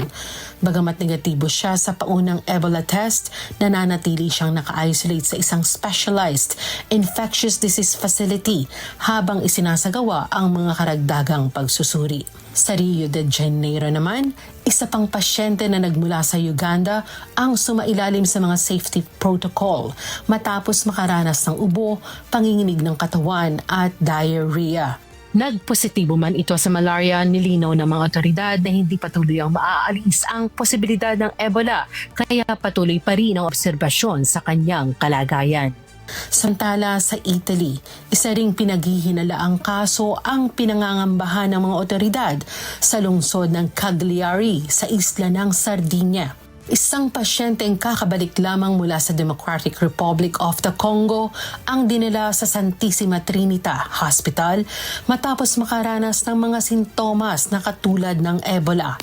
Bagamat negatibo siya sa paunang Ebola test, nananatili siyang naka-isolate sa isang specialized infectious disease facility habang isinasagawa ang mga karagdagang pagsusuri. Sa Rio de Janeiro naman, isa pang pasyente na nagmula sa Uganda ang sumailalim sa mga safety protocol matapos makaranas ng ubo, panginginig ng katawan at diarrhea. Nagpositibo man ito sa malaria, nilinaw ng mga otoridad na hindi patuloy ang maaalis ang posibilidad ng Ebola, kaya patuloy pa rin ang obserbasyon sa kanyang kalagayan. Samantala sa Italy, isa ring pinaghihinalaang kaso ang pinangangambahan ng mga otoridad sa lungsod ng Cagliari sa isla ng Sardinia. Isang pasyenteng kakabalik lamang mula sa Democratic Republic of the Congo ang dinala sa Santissima Trinita Hospital matapos makaranas ng mga sintomas na katulad ng Ebola.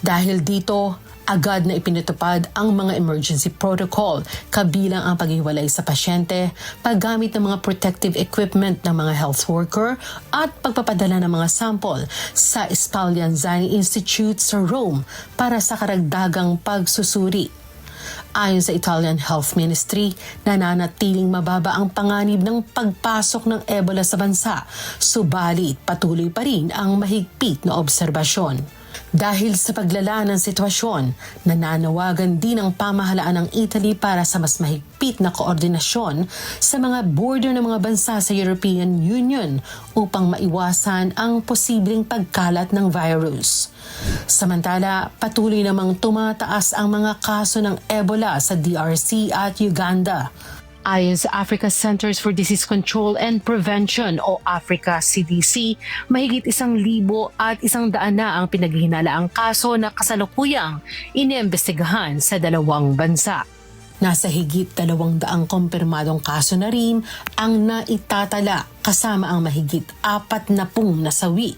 Dahil dito, agad na ipinatupad ang mga emergency protocol, kabilang ang paghiwalay sa pasyente, paggamit ng mga protective equipment ng mga health worker at pagpapadala ng mga sample sa Spallanzani Institute sa Rome para sa karagdagang pagsusuri. Ayon sa Italian Health Ministry, nananatiling mababa ang panganib ng pagpasok ng Ebola sa bansa, subalit patuloy pa rin ang mahigpit na obserbasyon. Dahil sa paglala ng sitwasyon, nananawagan din ang pamahalaan ng Italy para sa mas mahigpit na koordinasyon sa mga border ng mga bansa sa European Union upang maiwasan ang posibleng pagkalat ng virus. Samantala, patuloy namang tumataas ang mga kaso ng Ebola sa DRC at Uganda. Ayon sa Africa Centers for Disease Control and Prevention o Africa CDC, mahigit 1,100 na ang pinaghihinalaang kaso na kasalukuyang iniimbestigahan sa dalawang bansa. Nasa higit 200 kumpirmadong kaso na rin ang naitatala kasama ang mahigit 40 nasawi.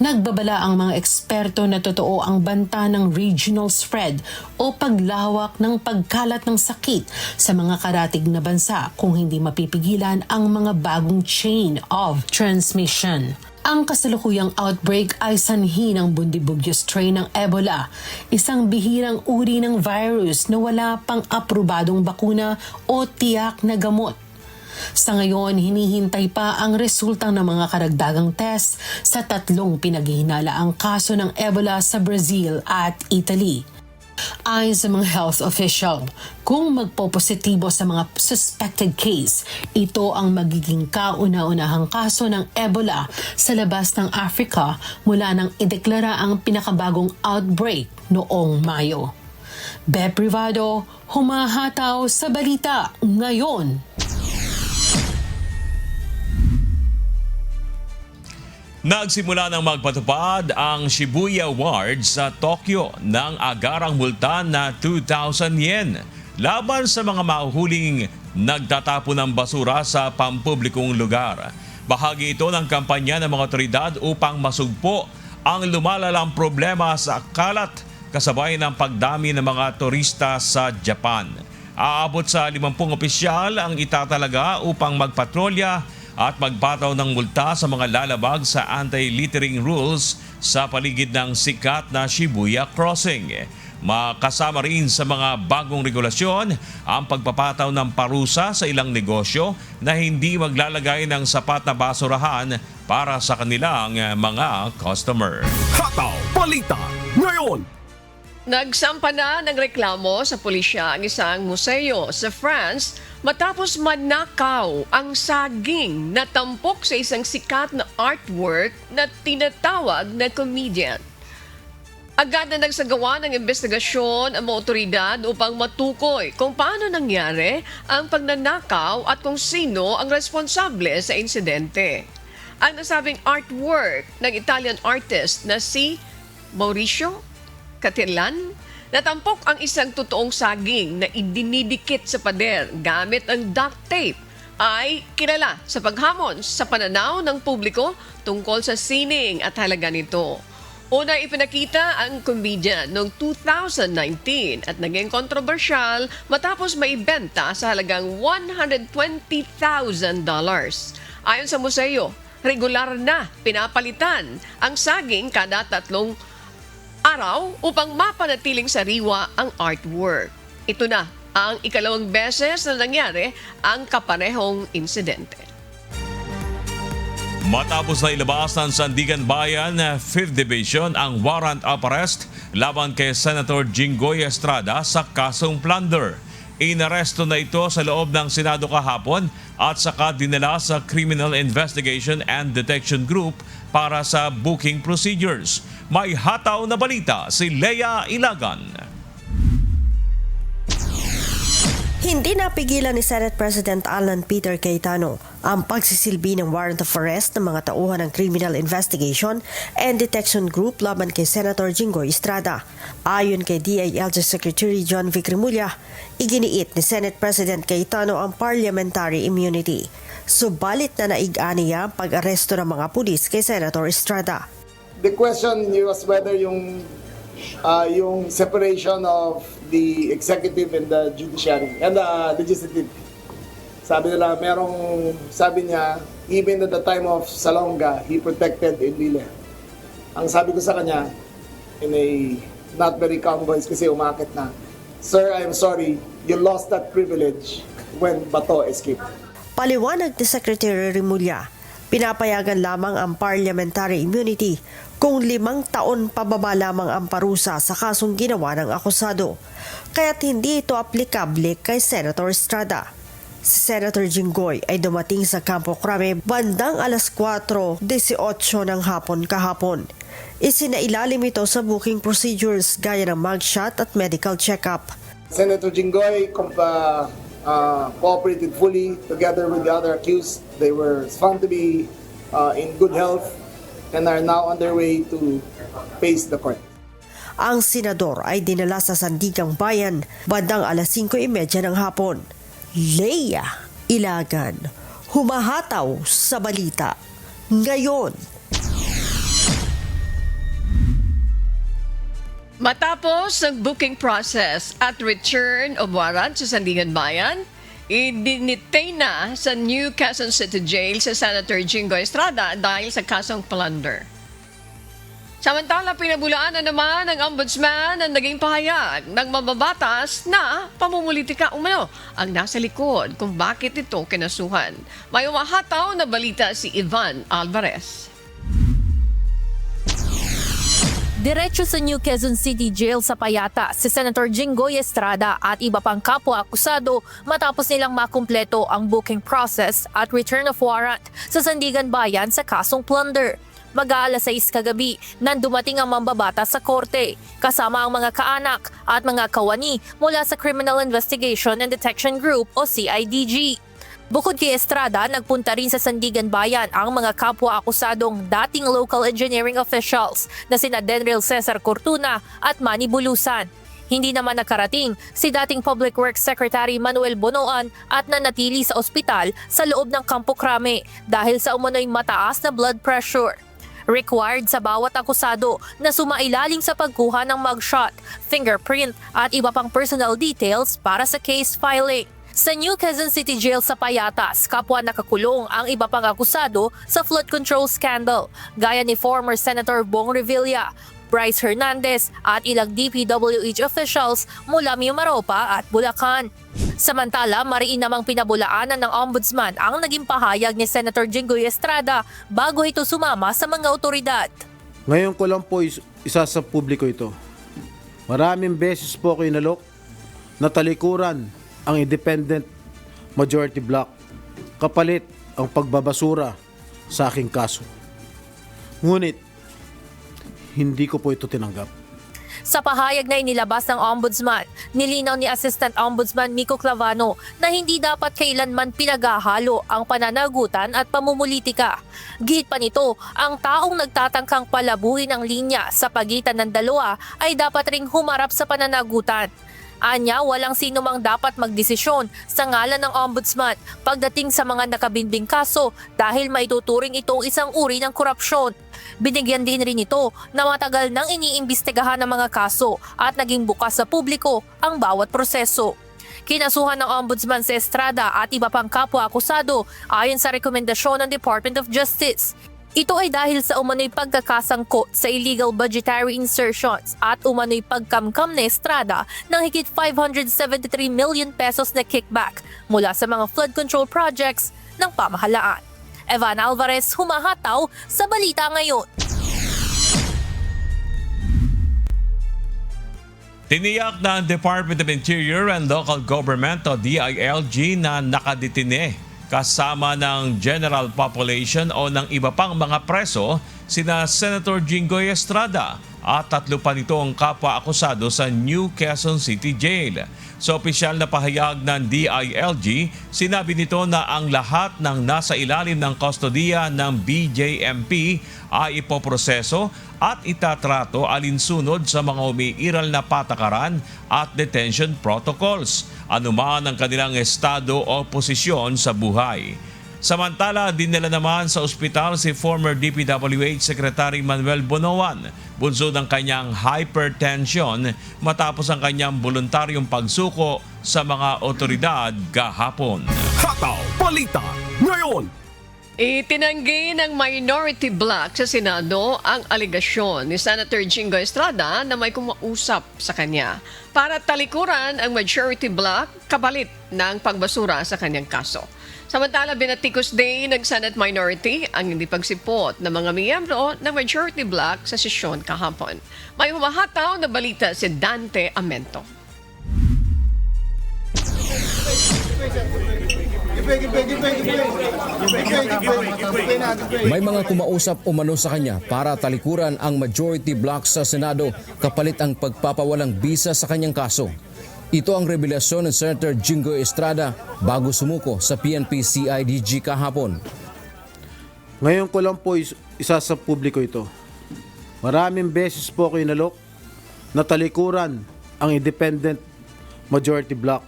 Nagbabala ang mga eksperto na totoo ang banta ng regional spread o paglawak ng pagkalat ng sakit sa mga karatig na bansa kung hindi mapipigilan ang mga bagong chain of transmission. Ang kasalukuyang outbreak ay sanhi ng Bundibugyo strain ng Ebola, isang bihirang uri ng virus na wala pang aprobadong bakuna o tiyak na gamot. Sa ngayon, hinihintay pa ang resulta ng mga karagdagang test sa 3 pinaghihinalaang kaso ng Ebola sa Brazil at Italy. Ayon sa mga health official, kung magpopositibo sa mga suspected case, ito ang magiging kauna-unahang kaso ng Ebola sa labas ng Africa mula nang ideklara ang pinakabagong outbreak noong Mayo. Beb Privado, humahataw sa balita ngayon. Nagsimula ng magpatupad ang Shibuya Awards sa Tokyo ng agarang multa na 2,000 yen laban sa mga mahuhuling nagtatapon ng basura sa pampublikong lugar. Bahagi ito ng kampanya ng mga otoridad upang masugpo ang lumalalang problema sa kalat kasabay ng pagdami ng mga turista sa Japan. Aabot sa 50 opisyal ang itatalaga upang magpatrolya at magpataw ng multa sa mga lalabag sa anti-littering rules sa paligid ng sikat na Shibuya Crossing. Makasama rin sa mga bagong regulasyon ang pagpapataw ng parusa sa ilang negosyo na hindi maglalagay ng sapat na basurahan para sa kanilang mga customer. Hataw Balita ngayon. Nagsampa na ng reklamo sa pulisya ang isang museo sa France matapos manakaw ang saging na tampok sa isang sikat na artwork na tinatawag na comedian. Agad na nagsagawa ng investigasyon ang mga otoridad upang matukoy kung paano nangyari ang pagnanakaw at kung sino ang responsable sa insidente. Ang nasabing artwork ng Italian artist na si Mauricio Cattelan, natampok ang isang totoong saging na idinidikit sa pader gamit ang duct tape, ay kilala sa paghamon sa pananaw ng publiko tungkol sa sining at halaga nito. Una ipinakita ang comedian noong 2019 at naging kontrobersyal matapos maibenta sa halagang $120,000. Ayon sa museo, regular na pinapalitan ang saging kada 3 araw upang mapanatiling sariwa ang artwork. Ito na ang ikalawang beses na nangyari ang kaparehong insidente. Matapos na ilabas ng Sandigan Bayan 5th Division ang warrant of arrest laban kay Senator Jinggoy Estrada sa kasong plunder. Inaresto na ito sa loob ng Senado kahapon at saka dinala sa Criminal Investigation and Detection Group para sa booking procedures. May hataw na balita si Lea Ilagan. Hindi napigilan ni Senate President Alan Peter Cayetano ang pagsisilbi ng warrant of arrest ng mga tauhan ng Criminal Investigation and Detection Group laban kay Senator Jinggoy Estrada. Ayon kay DILG Secretary John Vic Remulla, iginiit ni Senate President Cayetano ang parliamentary immunity. Subalit na naig-ani niya ang pag-aresto ng mga pulis kay Senator Estrada. The question was whether yung separation of the executive and the judiciary and the legislative. Sabi niya, even at the time of Salonga, he protected Enrile. Ang sabi ko sa kanya, in a not very calm voice kasi umakit na, "Sir, I'm sorry, you lost that privilege when Bato escaped." Paliwanag ni Secretary Remulla, Pinapayagan lamang ang parliamentary immunity kung 5 taon pababa lamang ang parusa sa kasong ginawa ng akusado. Kaya't hindi ito aplikable kay Senator Estrada. Si Senator Jinggoy ay dumating sa Campo Crame bandang alas 4:18 ng hapon kahapon. Isinailalim ito sa booking procedures gaya ng mugshot at medical check-up. Senator Jinggoy cooperated fully together with the other accused. They were found to be in good health and are now on their way to face the court. Ang senador ay dinala sa Sandigang Bayan bandang alas 5:30 ng hapon. Leia Ilagan, humahataw sa balita ngayon. Matapos ang booking process at return of warrant sa Sandigan Bayan, idinitain na sa New Quezon City Jail sa Senator Jinggoy Estrada dahil sa kasong plunder. Samantala, pinabulaan na naman ng ombudsman ang naging pahayag ng mababatas na pamumulitika umano ang nasa likod kung bakit ito kinasuhan. May umahataw na balita si Ivan Alvarez. Diretso sa New Quezon City Jail sa Payata si Senator Jinggoy Estrada at iba pang kapwa-akusado matapos nilang makumpleto ang booking process at return of warrant sa Sandigan Bayan sa kasong plunder. Mag-aalas 6 kagabi nang dumating ang mambabatas sa korte kasama ang mga kaanak at mga kawani mula sa Criminal Investigation and Detection Group o CIDG. Bukod kay Estrada, nagpunta rin sa Sandigan Bayan ang mga kapwa-akusadong dating local engineering officials na sina Denrel Cesar Cortuna at Manny Bulusan. Hindi naman nakarating si dating Public Works Secretary Manuel Bonoan at nanatili sa ospital sa loob ng Campo Crame dahil sa umano'y mataas na blood pressure. Required sa bawat akusado na sumailalim sa pagkuha ng mugshot, fingerprint at iba pang personal details para sa case filing. Sa New Quezon City Jail sa Payatas, kapwa nakakulong ang iba pang akusado sa flood control scandal, gaya ni former Senator Bong Revilla, Bryce Hernandez at ilang DPWH officials mula Mimaropa at Bulacan. Samantala, mariin namang pinabulaanan ng ombudsman ang naging pahayag ni Senator Jinggoy Estrada bago ito sumama sa mga otoridad. Ngayon ko lang po isa sa publiko ito. Maraming beses po ako inalok na talikuran ang independent majority block kapalit ang pagbabasura sa aking kaso. Ngunit, hindi ko po ito tinanggap. Sa pahayag na inilabas ng Ombudsman, nilinaw ni Assistant Ombudsman Miko Clavano na hindi dapat kailanman pinaghahalo ang pananagutan at pamumulitika. Gihit pa nito, ang taong nagtatangkang palabuhin ang linya sa pagitan ng dalawa ay dapat ring humarap sa pananagutan. Anya, walang sino mang dapat magdesisyon sa ngalan ng Ombudsman pagdating sa mga nakabinbing kaso dahil maituturing itong isang uri ng korupsyon. Binigyan din rin ito na matagal nang iniimbestigahan ng mga kaso at naging bukas sa publiko ang bawat proseso. Kinasuhan ng Ombudsman si Estrada at iba pang kapwa-akusado ayon sa rekomendasyon ng Department of Justice. Ito ay dahil sa umano'y pagkakasangkot sa illegal budgetary insertions at umano'y pagkamkam na Estrada ng higit 573 million pesos na kickback mula sa mga flood control projects ng pamahalaan. Evan Alvarez, humahataw sa Balita Ngayon. Tiniyak ng Department of Interior and Local Government o DILG na nakadetine kasama ng general population o ng iba pang mga preso sina Senator Jinggoy Estrada at 3 pa nitong kapwa-akusado sa New Quezon City Jail. Sa opisyal na pahayag ng DILG, sinabi nito na ang lahat ng nasa ilalim ng kustodiya ng BJMP ay ipoproseso at itatrato alinsunod sa mga umiiral na patakaran at detention protocols, anuman ang kanilang estado o posisyon sa buhay. Samantala, dinala naman sa ospital si former DPWH Secretary Manuel Bonoan, bunso ng kanyang hypertension matapos ang kanyang voluntaryong pagsuko sa mga otoridad kahapon. Hataw Balita Ngayon. Itinanggi ng minority bloc sa Senado ang aligasyon ni Senator Jinggoy Estrada na may kumausap sa kanya para talikuran ang majority bloc kapalit ng pagbasura sa kanyang kaso. Samantala, binatikos din ng Senate minority ang hindi pagsipot ng mga miyembro ng majority bloc sa sesyon kahapon. May humahataw na balita si Dante Amento. May mga kumausap umano sa kanya para talikuran ang majority bloc sa Senado kapalit ang pagpapawalang bisa sa kanyang kaso. Ito ang revelasyon ng Senator Jinggoy Estrada bago sumuko sa PNP-CIDG kahapon. Ngayon ko lang po isa sa publiko ito. Maraming beses po ako inalok na talikuran ang independent majority bloc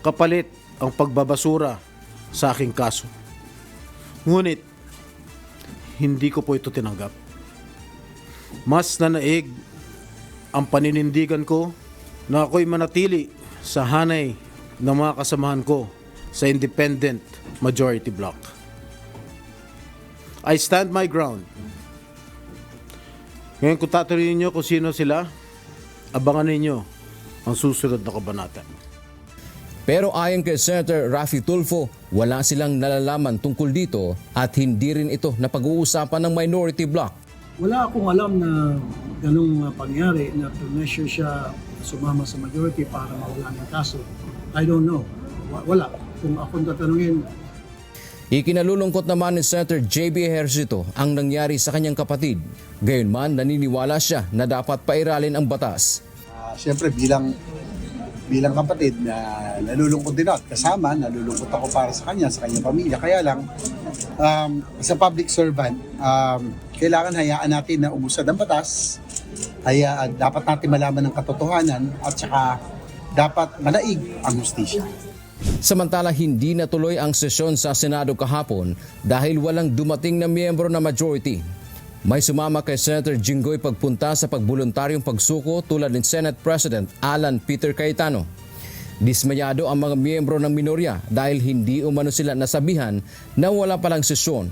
kapalit ang pagbabasura sa aking kaso. Ngunit, hindi ko po ito tinanggap. Mas nanaig ang paninindigan ko na ako'y manatili sa hanay ng mga kasamahan ko sa independent majority bloc. I stand my ground. Ngayon kung tatanungin niyo kung sino sila, abangan ninyo ang susunod na kabanata. Pero ayon kay Senator Raffy Tulfo, wala silang nalalaman tungkol dito at hindi rin ito napag-uusapan ng minority bloc. Wala akong alam na ganung pangyari na pressure siya sumama sa majority para mawala ng kaso. I don't know. Wala. Kung akong tatanungin. Ikinalulungkot naman ni Senator J.B. Ejercito ang nangyari sa kanyang kapatid. Gayunman, naniniwala siya na dapat pairalin ang batas. Siyempre bilang kapatid na nalulungkot din ako kasama, nalulungkot ako para sa kanya, sa kanyang pamilya. Kaya lang, sa public servant, kailangan hayaan natin na umusad ang batas. Dapat natin malaman ng katotohanan at saka dapat manaig ang hustisya. Samantala, hindi natuloy ang sesyon sa Senado kahapon dahil walang dumating na miyembro na majority. May sumama kay Senator Jinggoy pagpunta sa pagboluntaryong pagsuko tulad ni Senate President Alan Peter Cayetano. Dismayado ang mga miyembro ng minorya dahil hindi umano sila nasabihan na wala palang sesyon.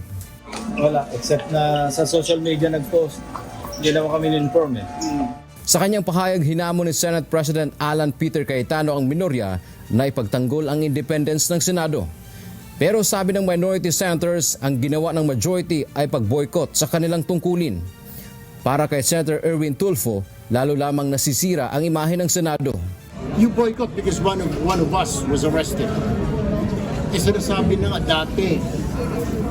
Wala, except na sa social media nag-post. Hindi naman kami in-inform eh. Sa kanyang pahayag, hinamon ni Senate President Alan Peter Cayetano ang minorya na ipagtanggol ang independence ng Senado. Pero sabi ng minority senators, ang ginawa ng majority ay pag-boycott sa kanilang tungkulin. Para kay Senator Erwin Tulfo, lalo lamang nasisira ang imahe ng Senado. You boycott because one of us was arrested. Sinasabi na nga dati,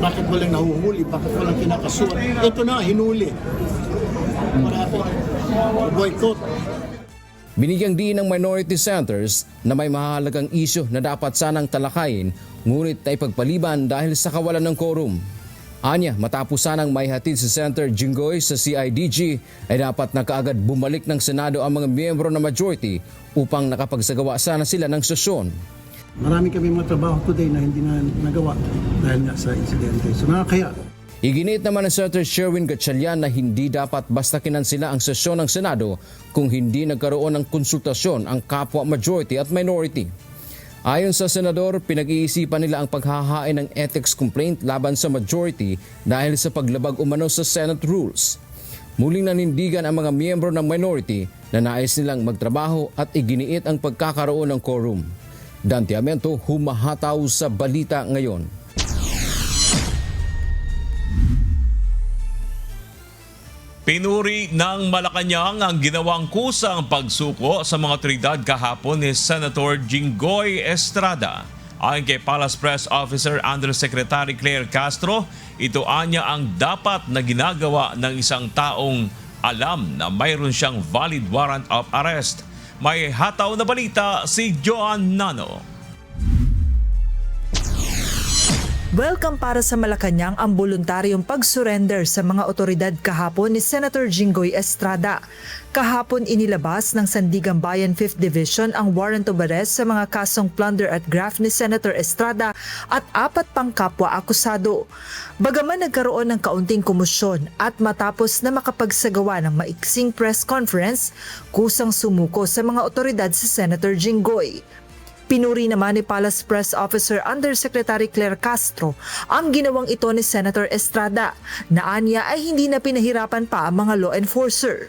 bakit walang nahuhuli, bakit walang kinakasuhan. Ito na, hinuli. Boycott. Binigyang diin ng minority senators na may mahalagang isyu na dapat sanang talakayin, ngunit na ipagpaliban dahil sa kawalan ng quorum. Anya, matapos sanang maihatid si Senator Jinggoy sa CIDG, ay dapat na kaagad bumalik ng Senado ang mga miyembro ng majority upang nakapagsagawa sana sila ng sesyon. Marami kami mga trabaho today na hindi na nagawa dahil nga sa insidente. So nakakaya. Iginit naman ng Senator Sherwin Gatchalian na hindi dapat basta kinansela ang sesyon ng Senado kung hindi nagkaroon ng konsultasyon ang kapwa majority at minority. Ayon sa senador, pinag-iisipan nila ang paghahain ng ethics complaint laban sa majority dahil sa paglabag umano sa Senate rules. Muling nanindigan ang mga miyembro ng minority na nais nilang magtrabaho at iginiit ang pagkakaroon ng quorum. Dante Amento, humahataw sa balita ngayon. Pinuri ng Malacanang ang ginawang kusang pagsuko sa mga otoridad kahapon ni Senator Jinggoy Estrada. Ayon kay Palace Press Officer Undersecretary Claire Castro, ito anya ang dapat na ginagawa ng isang taong alam na mayroon siyang valid warrant of arrest. May hataw na balita si Joan Nano. Welcome para sa Malacanang ang voluntaryong pag-surrender sa mga otoridad kahapon ni Senator Jinggoy Estrada. Kahapon inilabas ng Sandigan Bayan 5th Division ang warrant of arrest sa mga kasong plunder at graft ni Senator Estrada at 4 pang kapwa akusado. Bagaman nagkaroon ng kaunting komosyon at matapos na makapagsagawa ng maiksing press conference, kusang sumuko sa mga otoridad si Senator Jinggoy. Pinuri naman ni Palace Press Officer Undersecretary Claire Castro ang ginawang ito ni Senator Estrada na anya ay hindi na pinahirapan pa ang mga law enforcer.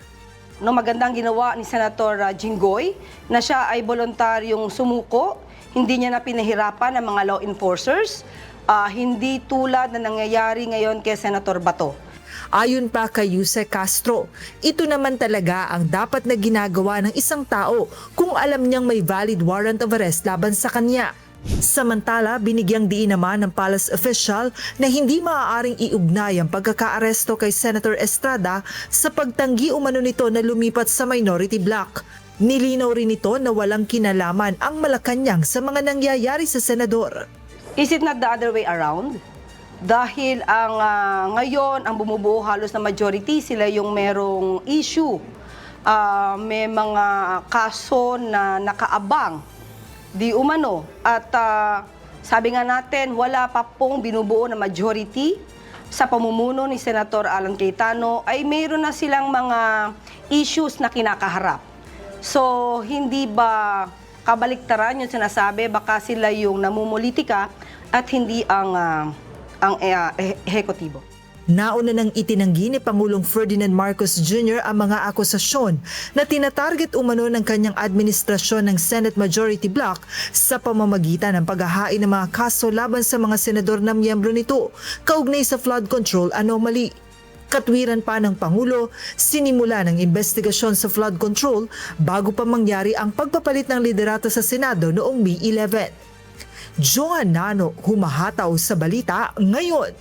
No, magandang ginawa ni Senator Jinggoy na siya ay voluntaryong sumuko, hindi niya na pinahirapan ang mga law enforcers. Hindi tulad na nangyayari ngayon kay Senator Bato. Ayon pa kay Yuse Castro, ito naman talaga ang dapat na ginagawa ng isang tao kung alam niyang may valid warrant of arrest laban sa kanya. Samantala, binigyang diin naman ng palace official na hindi maaaring iugnay ang pagkakaaresto kay Senator Estrada sa pagtanggi umano nito na lumipat sa minority bloc. Nilinaw rin ito na walang kinalaman ang Malacanang sa mga nangyayari sa senador. Is it not the other way around? Dahil ang ngayon, ang bumubuo halos na majority, sila yung merong issue. May mga kaso na nakaabang, di umano. At sabi nga natin, wala pa pong binubuo na majority sa pamumuno ni Senator Alan Cayetano, ay mayroon na silang mga issues na kinakaharap. So, hindi ba kabaliktaran yung sinasabi, baka sila yung namumulitika at hindi ang ehekutibo. Nauna nang itinanggi ni Pangulong Ferdinand Marcos Jr. ang mga akusasyon na tinatarget umano ng kanyang administrasyon ng Senate Majority Bloc sa pamamagitan ng paghahain ng mga kaso laban sa mga senador na miyembro nito kaugnay sa flood control anomaly. Katwiran pa ng Pangulo, sinimula ng investigasyon sa flood control bago pa mangyari ang pagpapalit ng liderato sa Senado noong May 11. Joan Nano, humahataw sa balita ngayon.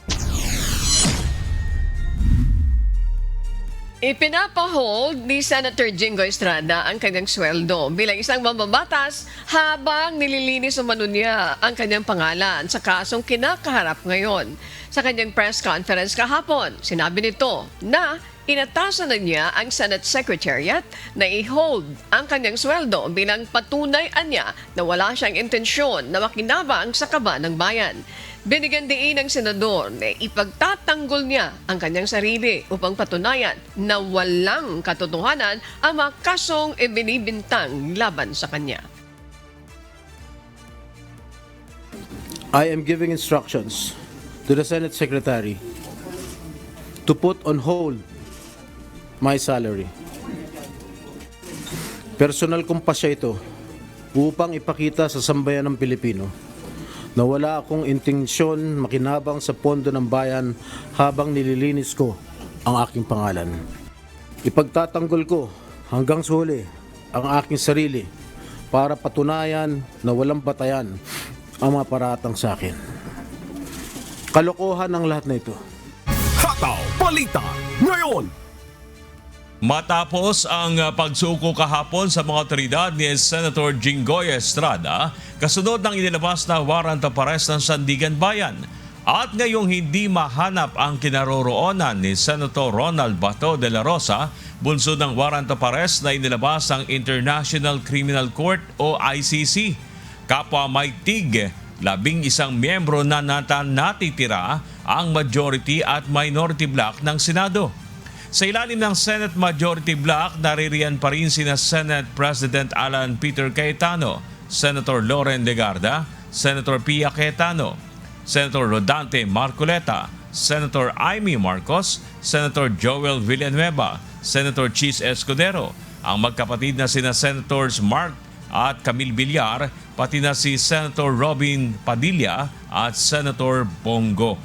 Ipinapahold ni Senator Jinggoy Estrada ang kanyang sweldo bilang isang mambabatas habang nililinis umano niya ang kanyang pangalan sa kasong kinakaharap ngayon. Sa kanyang press conference kahapon, sinabi nito na inatasan na niya ang Senate Secretariat na i-hold ang kanyang sweldo bilang patunay niya na wala siyang intensyon na makinabang sa kaba ng bayan. Binigyan diin ng senador na ipagtatanggol niya ang kanyang sarili upang patunayan na walang katotohanan ang mga kasong ibinibintang laban sa kanya. I am giving instructions to the Senate Secretary to put on hold my salary. Personal kong pasya ito upang ipakita sa sambayan ng Pilipino na wala akong intensyon makinabang sa pondo ng bayan habang nililinis ko ang aking pangalan. Ipagtatanggol ko hanggang sa huli ang aking sarili para patunayan na walang batayan ang mga paratang sa akin. Kalokohan ang lahat na ito. Hataw Balita ngayon. Matapos ang pagsuko kahapon sa mga otoridad ni Senator Jinggoy Estrada, kasunod ng inilabas na warrant of arrest ng Sandigan Bayan. At ngayong hindi mahanap ang kinaroroonan ni Senator Ronald Bato de la Rosa, bunso ng warrant of arrest na inilabas ng International Criminal Court o ICC. Kapwa may tig, 11 miyembro na natitira ang majority at minority bloc ng Senado. Sa ilalim ng Senate Majority Bloc, naririyan pa rin sina Senate President Alan Peter Cayetano, Senator Loren Legarda, Senator Pia Cayetano, Senator Rodante Marcoleta, Senator Amy Marcos, Senator Joel Villanueva, Senator Chis Escudero, ang magkapatid na sina Senators Mark at Camille Villar, pati na si Senator Robin Padilla at Senator Bongo.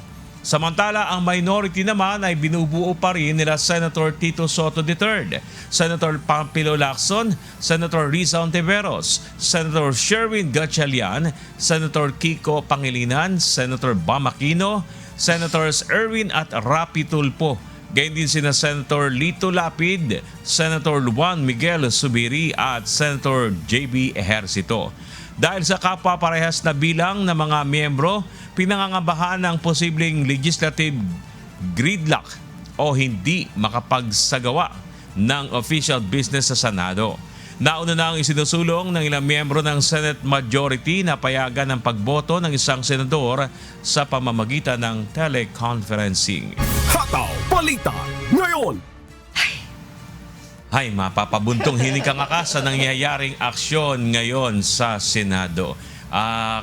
Samantala, ang minority naman ay binubuo pa rin nila Senator Tito Soto III, Senator Pampilo Lacson, Senator Risa Ontiveros, Senator Sherwin Gatchalian, Senator Kiko Pangilinan, Senator Bam Aquino, Senators Erwin at Rapi Tulfo. Gayon din sina Senator Lito Lapid, Senator Juan Miguel Subiri at Senator JB Ejercito. Dahil sa kapwa-parehas na bilang ng mga miyembro, pinangangabahan ng posibleng legislative gridlock o hindi makapagsagawa ng official business sa Senado. Nauna na ang isinusulong ng ilang miyembro ng Senate Majority na payagan ng pagboto ng isang senador sa pamamagitan ng teleconferencing. Hataw Balita ngayon. Ay, mapapabuntong hinikang sa nangyayaring aksyon ngayon sa Senado.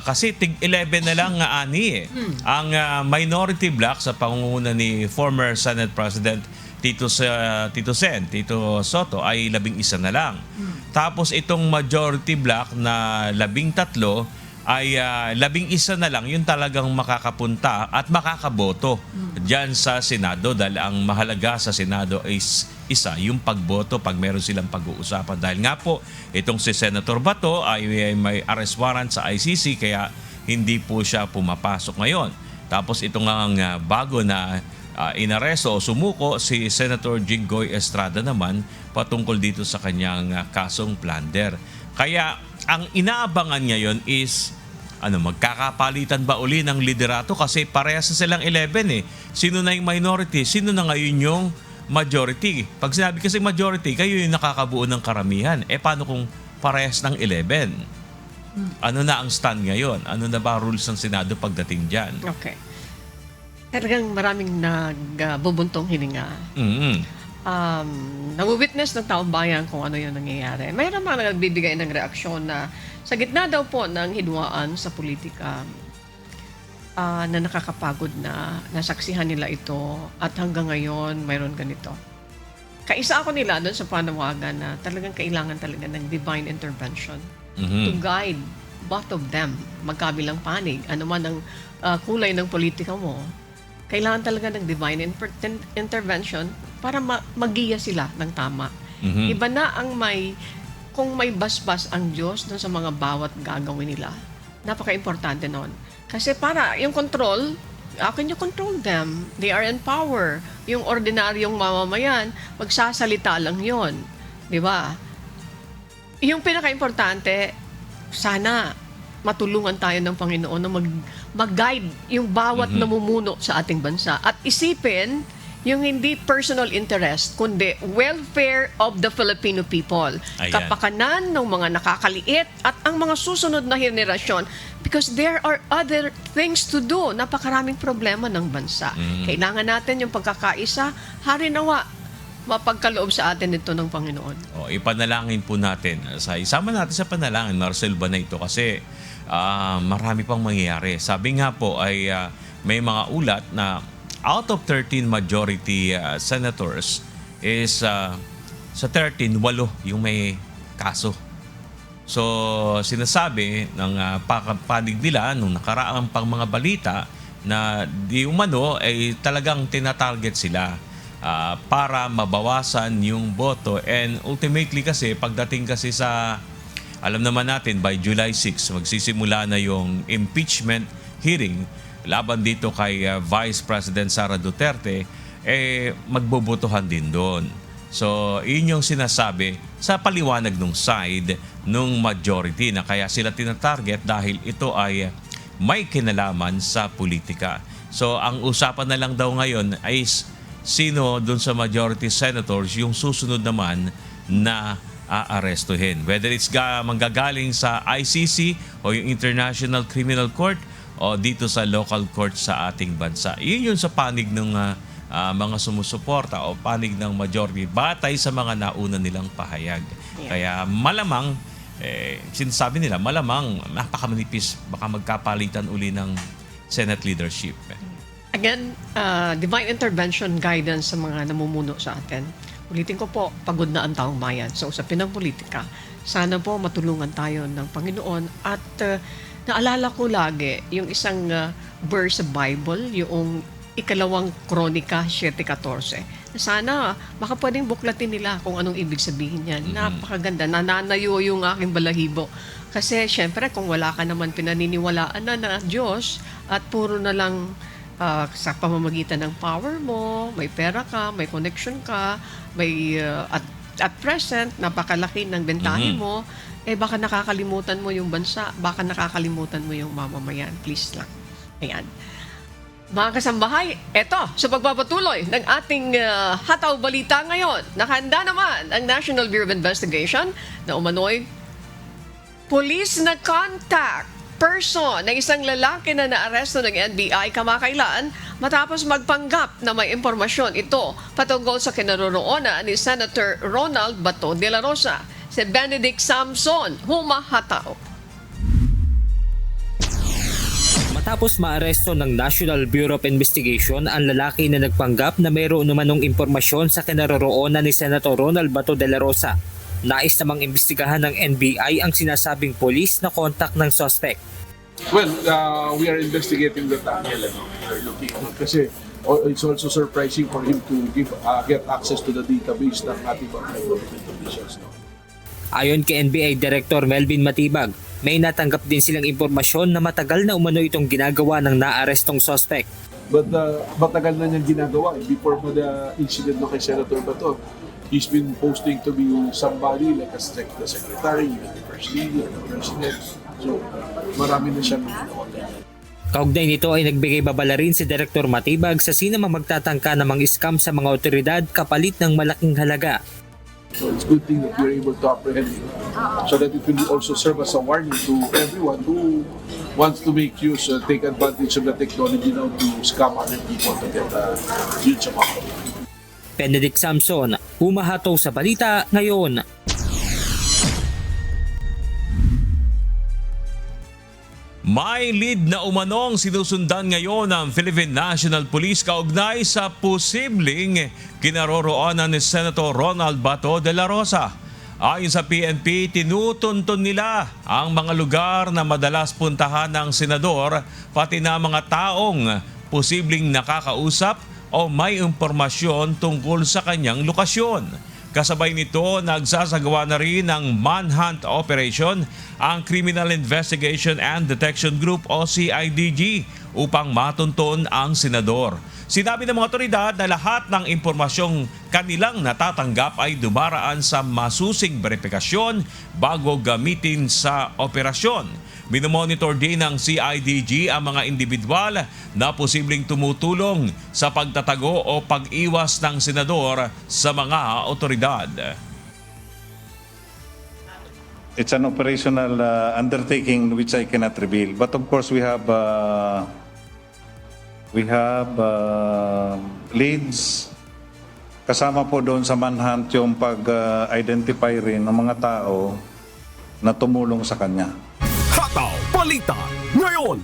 Kasi tig-11 na lang ani ang minority bloc sa pangunguna ni former Senate President Tito Soto ay 11 na lang. Tapos itong majority bloc na 13 ay 11 na lang yung talagang makakapunta at makakaboto dyan sa Senado, dahil ang mahalaga sa Senado is isa, yung pagboto pag meron silang pag-uusapan. Dahil nga po, itong si Senator Bato ay may arrest warrant sa ICC, kaya hindi po siya pumapasok ngayon. Tapos ito nga ang bago na inaresto o sumuko si Senator Jinggoy Estrada naman patungkol dito sa kanyang kasong plunder. Kaya ang inaabangan ngayon is magkakapalitan ba uli ng liderato, kasi parehas na silang 11 eh. Sino na yung minority? Sino na ngayon yung majority? Pag sinabi kasi majority, kayo yung nakakabuo ng karamihan. Paano kung parehas ng 11? Ano na ang stand ngayon? Ano na ba rules ng Senado pagdating dyan? Okay. Talagang maraming nagbubuntong hininga. Nag-witness ng taong bayan kung ano yung nangyayari. Mayroon mga nagbibigay ng reaksyon na sa gitna daw po ng hidwaan sa politika, na nakakapagod na nasaksihan nila ito at hanggang ngayon mayroon ganito. Kaisa ako nila doon sa panawagan na talagang kailangan talaga ng divine intervention to guide both of them, magkabilang panig, ano man ang kulay ng politika mo. Kailangan talaga ng divine intervention para magiya sila ng tama. Iba na ang kung may basbas ang Diyos dun sa mga bawat gagawin nila. Napaka-importante nun. Kasi para yung control, how can you control them? They are in power. Yung ordinaryong mamamayan, magsasalita lang yon, di ba? Yung pinaka-importante, sana matulungan tayo ng Panginoon na mag-guide yung bawat namumuno sa ating bansa at isipin yung hindi personal interest, kundi welfare of the Filipino people. Ayan. Kapakanan ng mga nakakaliit at ang mga susunod na henerasyon, because there are other things to do. Napakaraming problema ng bansa. Kailangan natin yung pagkakaisa, harinawa, mapagkaloob sa atin ito ng Panginoon. Ipanalangin po natin. Isama natin sa panalangin, Marcel Banayto, kasi marami pang mangyayari. Sabi nga po ay may mga ulat na out of 13 majority senators is sa 13, 8 yung may kaso. So sinasabi ng panig nila nung nakaraang pang mga balita na di umano ay talagang tinatarget sila para mabawasan yung boto, and ultimately kasi pagdating kasi sa, alam naman natin, by July 6 magsisimula na yung impeachment hearing laban dito kay Vice President Sara Duterte, magbobotohan din doon. So yun yung sinasabi sa paliwanag ng side ng majority na kaya sila tinatarget dahil ito ay may kinalaman sa politika. So ang usapan na lang daw ngayon ay sino dun sa majority senators yung susunod naman na aarestuhin. Whether it's manggagaling sa ICC o yung International Criminal Court o dito sa local court sa ating bansa. Yun yung sa panig ng mga sumusuporta o panig ng majority batay sa mga nauna nilang pahayag. Kaya malamang, sinasabi nila, malamang napakamanipis, baka magkapalitan uli ng Senate leadership. Again, divine intervention guidance sa mga namumuno sa atin. Ulitin ko po, pagod na ang taong bayan sa usapin ng politika. Sana po matulungan tayo ng Panginoon at naalala ko lagi yung isang verse sa Bible, yung ikalawang Kronika 7:14. Sana baka pwedeng buklatin nila kung anong ibig sabihin yan. Napakaganda, nananayo yung aking balahibo. Kasi syempre kung wala ka naman pinaniniwalaan na Diyos at puro na lang sa pamamagitan ng power mo, may pera ka, may connection ka, may at present napakalaki ng bentahe mo, baka nakakalimutan mo yung bansa, baka nakakalimutan mo yung mamamayan. Please lang. Ayan. Mga kasambahay, eto, sa pagpapatuloy ng ating hataw balita ngayon, nakahanda naman ang National Bureau of Investigation na umano'y police na contact person ng isang lalaki na naaresto ng NBI kamakailan matapos magpanggap na may impormasyon ito patungkol sa kinaroroonan ni Senator Ronald Bato de la Rosa. Si Benedict Samson, humahataw. Matapos maaresto ng National Bureau of Investigation ang lalaki na nagpanggap na mayroon namanong impormasyon sa kinaroroonan ni Senator Ronald Bato de la Rosa, nais namang imbestigahan ng NBI ang sinasabing polis na kontak ng suspect. Well, we are investigating that angle. We're looking kasi it's also surprising for him to get access to the database ng ating mga government officials. Ayon kay NBI Director Melvin Matibag, may natanggap din silang impormasyon na matagal na umano itong ginagawa ng naarestong suspect. But matagal na niyang ginagawa. Before the incident na kay Senator Bato, he's been posting to be somebody like the secretary, the first lady, the president. So, marami na siyang ginawa. Kaugnay nito ay nagbigay babala rin si Director Matibag sa sino mang magtatangka ng mga scam sa mga otoridad kapalit ng malaking halaga. So it's good thing that we're able to apprehend it so that it will also serve as a warning to everyone who wants to make use, take advantage of the technology now to scam other people to get huge amount. Benedict Samson, humahataw sa balita ngayon. May lead na umanong sinusundan ngayon ng Philippine National Police kaugnay sa posibleng kinaroroonan ni Senator Ronald Bato de la Rosa. Ayon sa PNP, tinutuntun nila ang mga lugar na madalas puntahan ng senador pati na mga taong posibleng nakakausap o may impormasyon tungkol sa kanyang lokasyon. Kasabay nito, nagsasagawa na rin ng manhunt operation ang Criminal Investigation and Detection Group o CIDG upang matunton ang senador. Sinabi ng mga otoridad na lahat ng impormasyong kanilang natatanggap ay dumaraan sa masusing verifikasyon bago gamitin sa operasyon. Minomonitor din ng CIDG ang mga individual na posibleng tumutulong sa pagtatago o pag-iwas ng senador sa mga otoridad. It's an operational undertaking which I cannot reveal. But of course we have leads. Kasama po doon sa manhunt yung pag-identify rin ng mga tao na tumulong sa kanya. Hataw Balita ngayon.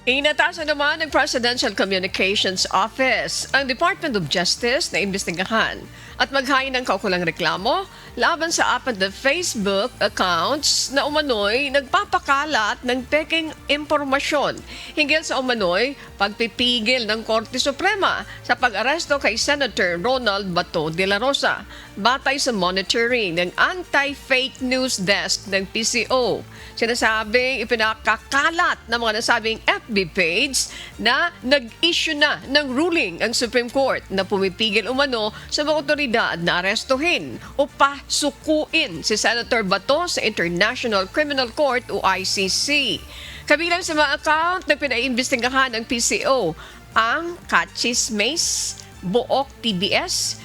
Inatasan naman ng Presidential Communications Office ang Department of Justice na imbestigahan at maghain ng kaukulang reklamo laban sa apat na Facebook accounts na umano'y nagpapakalat ng peking impormasyon hinggil sa umano'y pagpipigil ng Korte Suprema sa pag-aresto kay Senator Ronald Bato de la Rosa batay sa monitoring ng Anti-Fake News Desk ng PCO. Sinasabing ipinakakalat ng mga nasabing FB page na nag-issue na ng ruling ang Supreme Court na pumipigil umano sa mga otoridad na arestuhin o pasukuin si Senator Bato sa International Criminal Court o ICC. Kabilang sa mga account na pinaimbestigahan ng PCO ang Kachis Mace, Book TBS,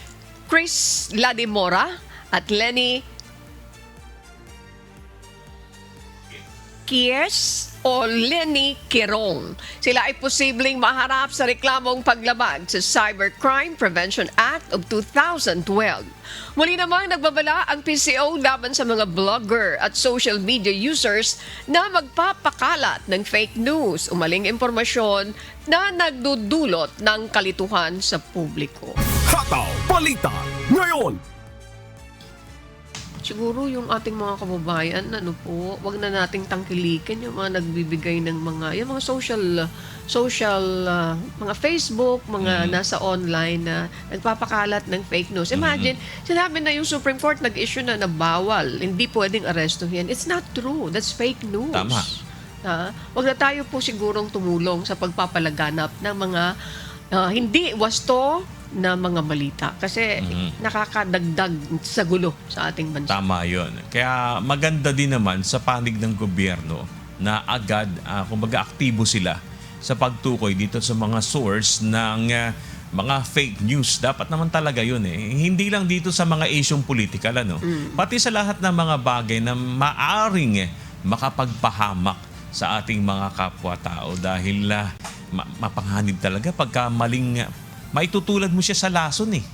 Chris Ladimora at Lenny Kiers o Lenny Quirong. Sila ay posibleng maharap sa reklamong paglabag sa Cybercrime Prevention Act of 2012. Muli namang nagbabala ang PCO laban sa mga blogger at social media users na magpapakalat ng fake news o maling impormasyon na nagdudulot ng kalituhan sa publiko. Hataw Balita ngayon. Siguro yung ating mga kababayan, wag na nating tangkilikin yung mga nagbibigay ng mga social mga Facebook, mga nasa online na nagpapakalat ng fake news. Imagine, sinabi na yung Supreme Court nag-issue na bawal, hindi pwedeng arestuhin. It's not true. That's fake news. Tama. Wag na tayo po sigurong tumulong sa pagpapalaganap ng mga hindi wasto na mga balita kasi nakakadagdag sa gulo sa ating bansa. Tama yun. Kaya maganda din naman sa panig ng gobyerno na agad, kumbaga aktibo sila sa pagtukoy dito sa mga source ng mga fake news. Dapat naman talaga yun eh. Hindi lang dito sa mga isyong politikal, pati sa lahat ng mga bagay na maaring makapagpahamak sa ating mga kapwa-tao dahil mapanghanib talaga pagka maling maitutulad mo siya sa lason eh.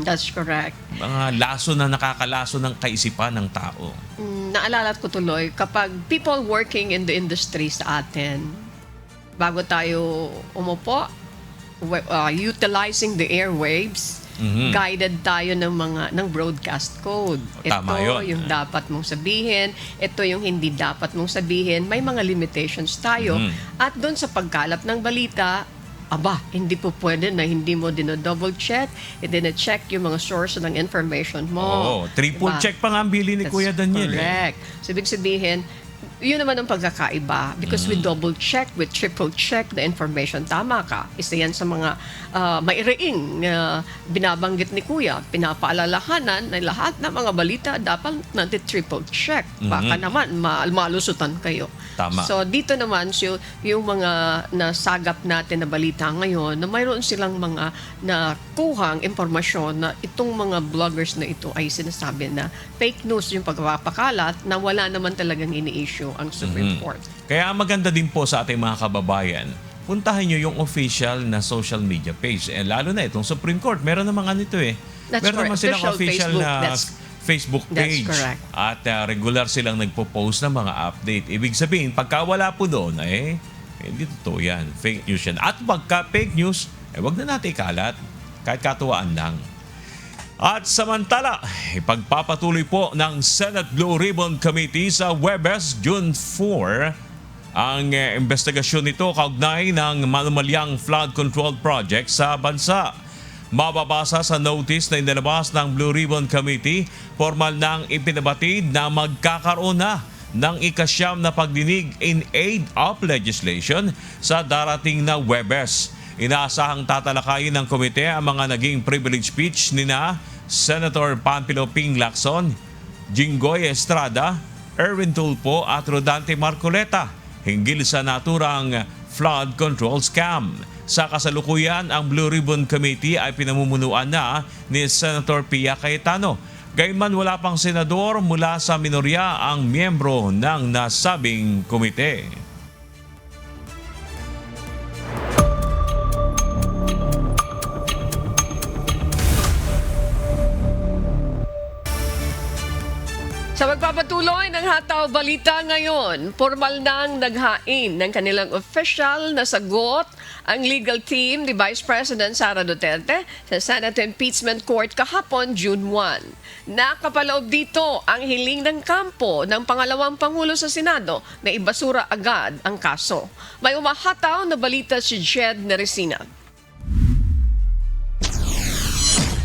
That's correct. Mga lason na nakakalason ng kaisipan ng tao. Naalala ko tuloy, kapag people working in the industry sa atin, bago tayo umupo, utilizing the airwaves, Guided tayo ng broadcast code. Tama Ito yun. yung dapat mong sabihin, ito yung hindi dapat mong sabihin. May mga limitations tayo. At doon sa pagkalap ng balita, hindi po pwede na hindi mo double check, check yung mga source ng information mo. Triple check pa nga ang bili ni Kuya Daniel. Correct. So, ibig sabihin, yun naman ang pagkakaiba because we double check, we triple check the information. Tama ka. Isa yan sa mga maireing binabanggit ni Kuya. Pinapaalalahanan na lahat ng mga balita dapat natin triple check. Baka naman malusutan kayo. Tama. So dito naman yung mga nasagap natin na balita ngayon na mayroon silang mga nakuhang impormasyon na itong mga bloggers na ito ay sinasabi na fake news yung pagpapakalat na wala naman talagang ini-issue ang Supreme Court. Kaya maganda din po sa ating mga kababayan, puntahan nyo yung official na social media page. Lalo na itong Supreme Court. Meron naman nito That's meron naman silang official Facebook. na Facebook page. That's correct. At regular silang nagpo-post ng mga update. Ibig sabihin, pagka wala po doon, hindi totoo yan. Fake news yan. At pagka fake news, wag na natin ikalat. Kahit katuwaan lang. At samantala, ipagpapatuloy po ng Senate Blue Ribbon Committee sa Huwebes, June 4, ang investigasyon nito kaugnay ng manumalyang flood control project sa bansa. Mababasa sa notice na inilabas ng Blue Ribbon Committee, formal nang ipinabatid na magkakaroon na ng ikasyam na pagdinig in aid of legislation sa darating na Huwebes. Inaasahang tatalakayin ng komite ang mga naging privilege speech nina Senator Panfilo Ping Lacson, Jinggoy Estrada, Erwin Tulfo at Rodante Marcoleta hinggil sa naturang flood control scam. Sa kasalukuyan, ang Blue Ribbon Committee ay pinamumunuan na ni Senator Pia Cayetano. Gayunman wala pang senador mula sa minorya ang miyembro ng nasabing komite. Sa magpapatuloy ng Hataw Balita ngayon, formal nang naghain ng kanilang official na sagot ang legal team ni Vice President Sara Duterte sa Senate Impeachment Court kahapon, June 1. Nakapaloob dito ang hiling ng kampo ng pangalawang Pangulo sa Senado na ibasura agad ang kaso. May umahataw na balita si Jed Neresina.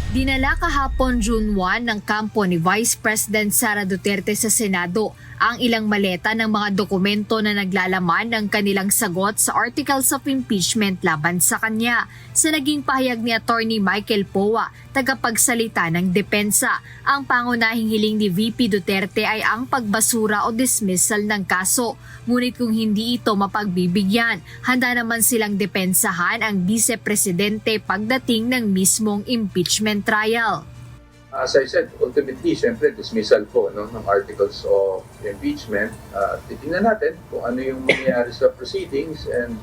Dinala kahapon June 1 ng kampo ni Vice President Sara Duterte sa Senado ang ilang maleta ng mga dokumento na naglalaman ng kanilang sagot sa articles of impeachment laban sa kanya. Sa naging pahayag ni Attorney Michael Poa, tagapagsalita ng depensa, ang pangunahing hiling ni VP Duterte ay ang pagbasura o dismissal ng kaso. Ngunit kung hindi ito mapagbibigyan, handa naman silang depensahan ang Vice-Presidente pagdating ng mismong impeachment trial. As I said, ultimately, siyempre, dismissal po ng articles of impeachment. Titingnan natin kung ano yung mangyayari sa proceedings and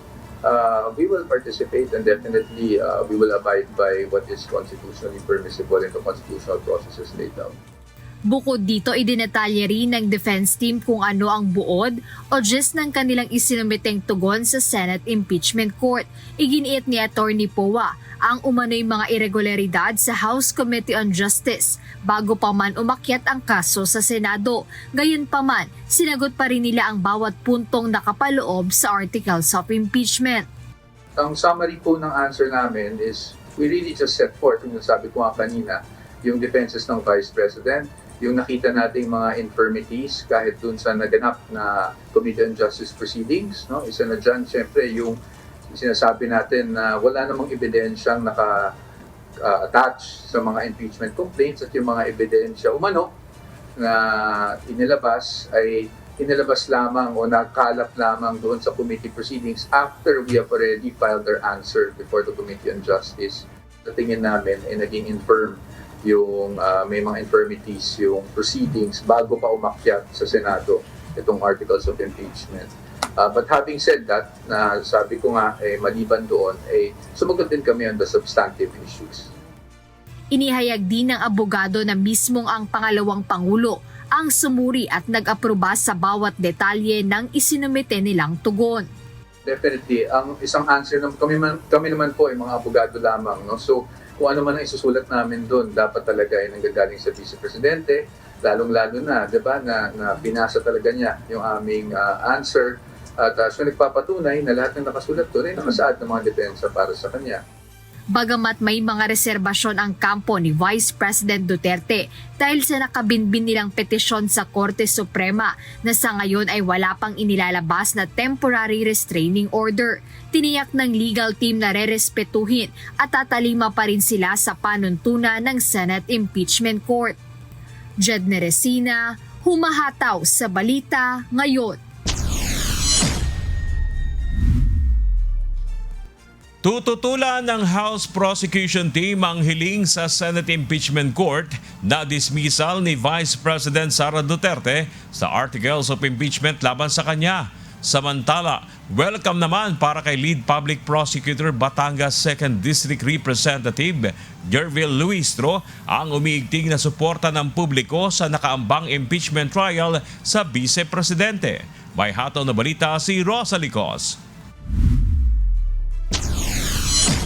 we will participate and definitely we will abide by what is constitutionally permissible in the constitutional processes laid out. Bukod dito, idinetalye rin ng defense team kung ano ang buod o gist ng kanilang isinumiteng tugon sa Senate Impeachment Court. Iginiit ni Attorney Poa ang umano'y mga irregularidad sa House Committee on Justice bago pa man umakyat ang kaso sa Senado. Gayunpaman, sinagot pa rin nila ang bawat puntong nakapaloob sa articles of impeachment. Ang summary po ng answer namin is we really just set forth, yung sabi ko nga kanina, yung defenses ng Vice President, yung nakita nating mga infirmities kahit dun sa naganap na Committee on Justice proceedings. Isa na dyan, siyempre, yung sinasabi natin na wala namang ebidensyang naka-attach sa mga impeachment complaints at yung mga ebidensya umano na inilabas ay inilabas lamang o nakalap lamang doon sa committee proceedings after we have already filed our answer before the Committee on Justice. Sa tingin namin ay naging infirm yung may mga infirmities yung proceedings bago pa umakyat sa Senado itong articles of impeachment. But having said that, sabi ko nga, maliban doon, sumagot din kami on the substantive issues. Inihayag din ng abogado na mismong ang pangalawang Pangulo ang sumuri at nag-aproba sa bawat detalye ng isinumite nilang tugon. Definitely, ang isang answer, kami naman po ay mga abogado lamang. No? So, kung ano man ang isusulat namin doon, dapat talaga ay nanggagaling sa Vice Presidente, lalong-lalo na, di ba, na binasa talaga niya yung aming answer. At so nagpapatunay na lahat ng nakasulat doon ay nakasaad ng mga depensa para sa kanya. Bagamat may mga reserbasyon ang kampo ni Vice President Duterte dahil sa nakabinbin nilang petisyon sa Korte Suprema na sa ngayon ay wala pang inilalabas na temporary restraining order. Tiniyak ng legal team na rerespetuhin at tatalima pa rin sila sa panuntunan ng Senate Impeachment Court. Jed Neresina, humahataw sa balita ngayon. Tututulan ng House Prosecution Team ang hiling sa Senate Impeachment Court na dismissal ni Vice President Sara Duterte sa Articles of Impeachment laban sa kanya. Samantala, welcome naman para kay Lead Public Prosecutor Batangas 2nd District Representative Jervil Luistro ang umiigting na suporta ng publiko sa nakaambang impeachment trial sa Vice Presidente. May hataw na balita si Rosa Licos.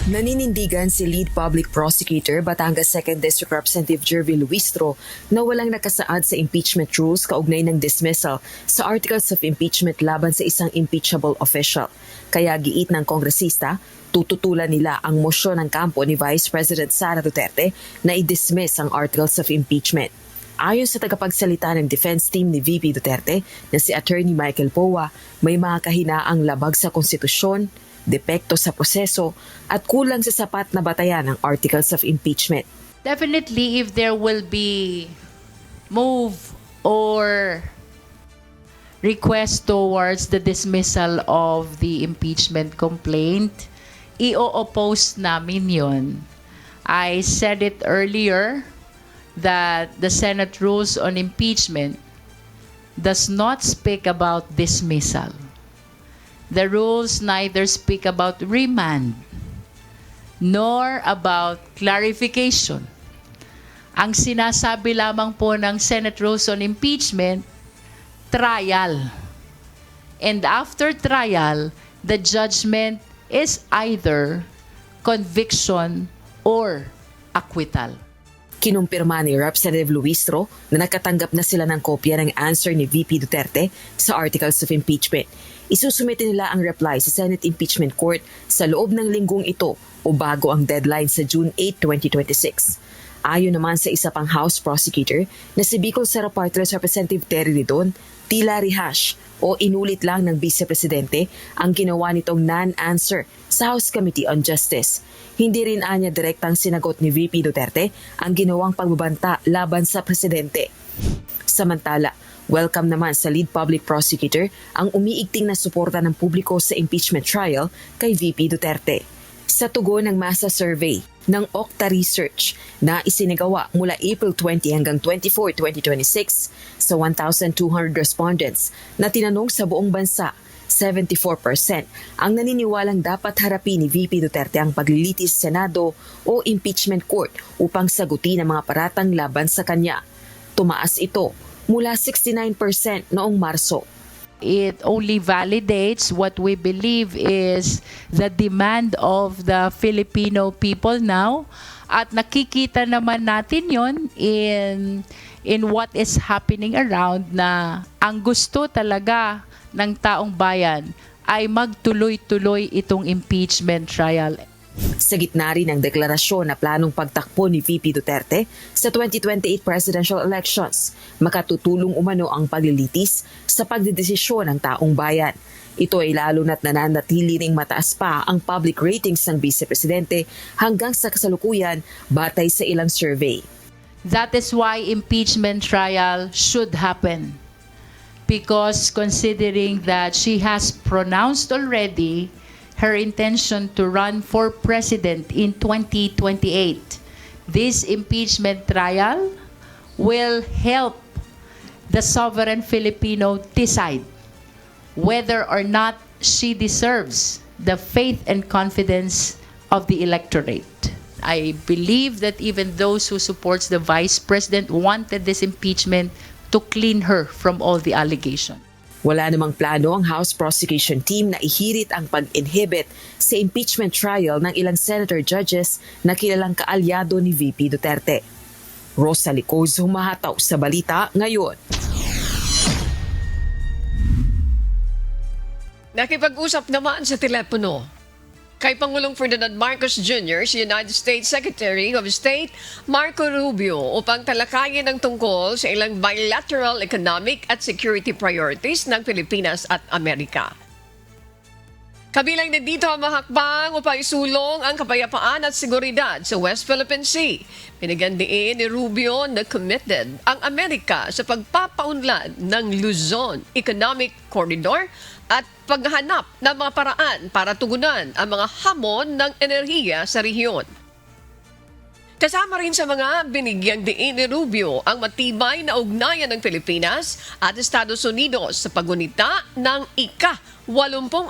Naninindigan si Lead Public Prosecutor Batangas 2nd District Representative Jervil Luistro na walang nakasaad sa impeachment rules kaugnay ng dismissal sa Articles of Impeachment laban sa isang impeachable official. Kaya giit ng kongresista, tututulan nila ang mosyon ng kampo ni Vice President Sara Duterte na i-dismiss ang Articles of Impeachment. Ayon sa tagapagsalita ng defense team ni VP Duterte na si Attorney Michael Powa, may mga kahinaang labag sa konstitusyon, depekto sa proseso at kulang sa sapat na batayan ng Articles of Impeachment. Definitely, if there will be move or request towards the dismissal of the impeachment complaint, i-oppose namin yun. I said it earlier that the Senate rules on impeachment does not speak about dismissal. The rules neither speak about remand nor about clarification. Ang sinasabi lamang po ng Senate Rules on Impeachment, trial. And after trial, the judgment is either conviction or acquittal. Kinumpirma ni Representative Luistro na nakatanggap na sila ng kopya ng answer ni VP Duterte sa Articles of Impeachment. Isusumite nila ang reply sa Senate Impeachment Court sa loob ng linggong ito o bago ang deadline sa June 8, 2026. Ayon naman sa isa pang House Prosecutor na si Bicol Sara Party List Representative Terry Ridon, tila rehash o inulit lang ng Vice Presidente ang ginawa nitong non-answer sa House Committee on Justice. Hindi rin anya direktang sinagot ni VP Duterte ang ginawang pagbabanta laban sa Presidente. Samantala, welcome naman sa Lead Public Prosecutor ang umiigting na suporta ng publiko sa impeachment trial kay VP Duterte. Sa tugon ng masa survey ng Okta Research na isinagawa mula April 20 hanggang 24, 2026 sa 1,200 respondents na tinanong sa buong bansa, 74% ang naniniwalang dapat harapin ni VP Duterte ang paglilitis sa Senado o impeachment court upang sagutin ang mga paratang laban sa kanya. Tumaas ito mula 69% noong Marso. It only validates what we believe is the demand of the Filipino people now. At nakikita naman natin yon in what is happening around na ang gusto talaga ng taong bayan ay magtuloy-tuloy itong impeachment trial. Sa gitna rin ng deklarasyon na planong pagtakbo ni VP Duterte sa 2028 presidential elections, makatutulong umano ang paglilitis sa pagdedesisyon ng taong bayan. Ito ay lalo na't nananatili ring mataas pa ang public ratings ng Vice Presidente hanggang sa kasalukuyan batay sa ilang survey. That is why impeachment trial should happen. Because considering that she has pronounced already her intention to run for president in 2028. This impeachment trial will help the sovereign Filipino decide whether or not she deserves the faith and confidence of the electorate. I believe that even those who supports the vice president wanted this impeachment to clean her from all the allegations. Wala namang plano ang House Prosecution Team na ihirit ang pag-inhibit sa impeachment trial ng ilang senator judges na kilalang kaalyado ni VP Duterte. Rosalie Coz humahataw sa balita ngayon. Nakipag-usap naman sa telepono kay Pangulong Ferdinand Marcos Jr. si United States Secretary of State Marco Rubio upang talakayin ang tungkol sa ilang bilateral economic at security priorities ng Pilipinas at Amerika. Kabilang din dito ang mahakbang upang isulong ang kapayapaan at seguridad sa West Philippine Sea. Pinaghandiin ni Rubio na committed ang Amerika sa pagpapaunlad ng Luzon Economic Corridor at paghahanap ng mga paraan para tugunan ang mga hamon ng enerhiya sa rehiyon. Kasama rin sa mga binigyang diin ni Rubio ang matibay na ugnayan ng Pilipinas at Estados Unidos sa pagunita ng ika-80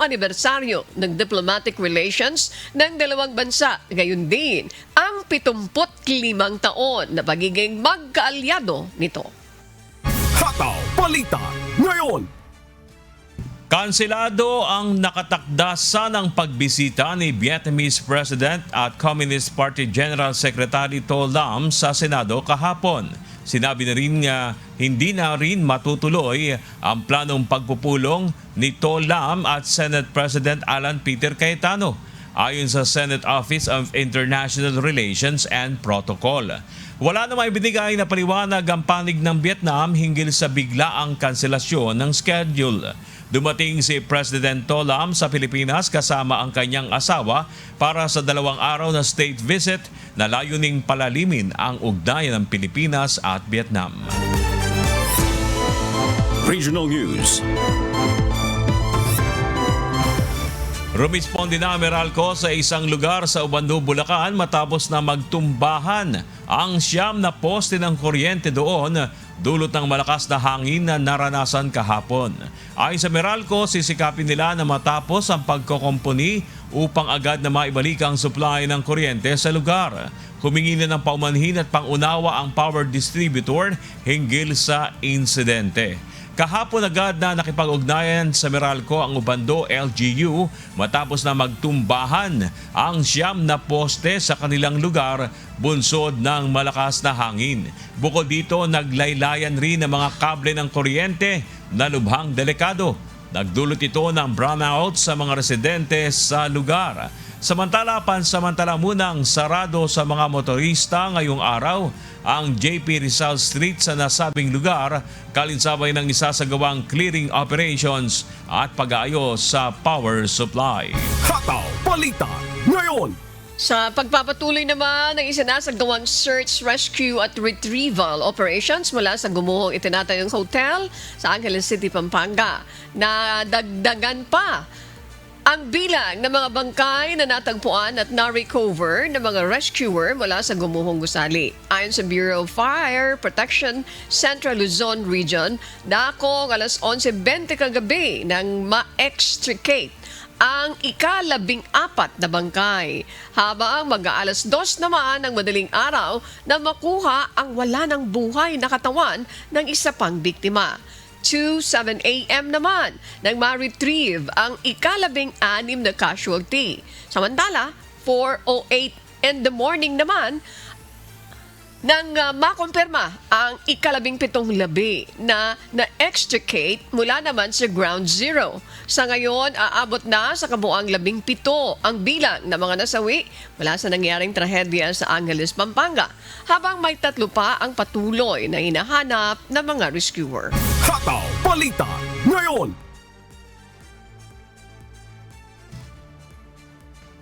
anibersaryo ng diplomatic relations ng dalawang bansa. Gayon din ang 75 taon na pagiging magkaalyado nito. Hataw Balita ngayon. Kanselado ang nakatakda sanang pagbisita ni Vietnamese President at Communist Party General Secretary To Lam sa Senado kahapon. Sinabi na rin nga hindi na rin matutuloy ang planong pagpupulong ni To Lam at Senate President Alan Peter Cayetano, ayon sa Senate Office of International Relations and Protocol. Wala na may binigay na paliwanag ang panig ng Vietnam hinggil sa biglaang kanselasyon ng schedule. Dumating si President To Lam sa Pilipinas kasama ang kanyang asawa para sa 2 araw na state visit na layuning palalimin ang ugnayan ng Pilipinas at Vietnam. Regional News. Rumisponde na Meralco sa isang lugar sa Ubando, Bulacan matapos na magtumbahan ang 9 na poste ng kuryente doon dulot ng malakas na hangin na naranasan kahapon. Ayon sa Meralco, sisikapin nila na matapos ang pagkokomponi upang agad na maibalik ang supply ng kuryente sa lugar. Humingi na ng paumanhin at pangunawa ang power distributor hinggil sa insidente. Kahapon agad na nakipag-ugnayan sa Meralco ang Ubando LGU matapos na magtumbahan ang 9 na poste sa kanilang lugar bunsod ng malakas na hangin. Bukod dito, naglaylayan rin ang mga kable ng kuryente na lubhang delikado. Nagdulot ito ng brownout sa mga residente sa lugar. Samantala, pansamantala munang sarado sa mga motorista ngayong araw ang JP Rizal Street sa nasabing lugar, kalinsabay ng isasagawang clearing operations at pag-aayos sa power supply. Hataw Balita ngayon. Sa pagpapatuloy naman ng isinasagawang search, rescue at retrieval operations mula sa gumuhong itinatayong hotel sa Angeles City, Pampanga, na dagdagan pa ang bilang ng mga bangkay na natagpuan at na-recover ng mga rescuer mula sa gumuhong gusali. Ayon sa Bureau of Fire Protection Central Luzon Region, dakong alas 11:20 kagabi nang ma-extricate ang ika-14 na bangkay, habang mag-aalas 2 naman ng madaling araw na makuha ang wala ng buhay na katawan ng isa pang biktima. 2:07 a.m. naman nang ma-retrieve ang ika-16 na casualty. Samantala, 4:08 in the morning naman nang makumpirma ang ika-17 labi na na-extricate mula naman sa ground zero. Sa ngayon, aabot na sa kabuang 17 ang bilang ng mga nasawi mula sa nangyaring trahedya sa Angeles, Pampanga, habang may 3 pa ang patuloy na hinahanap ng mga rescuer. Hataw Balita ngayon.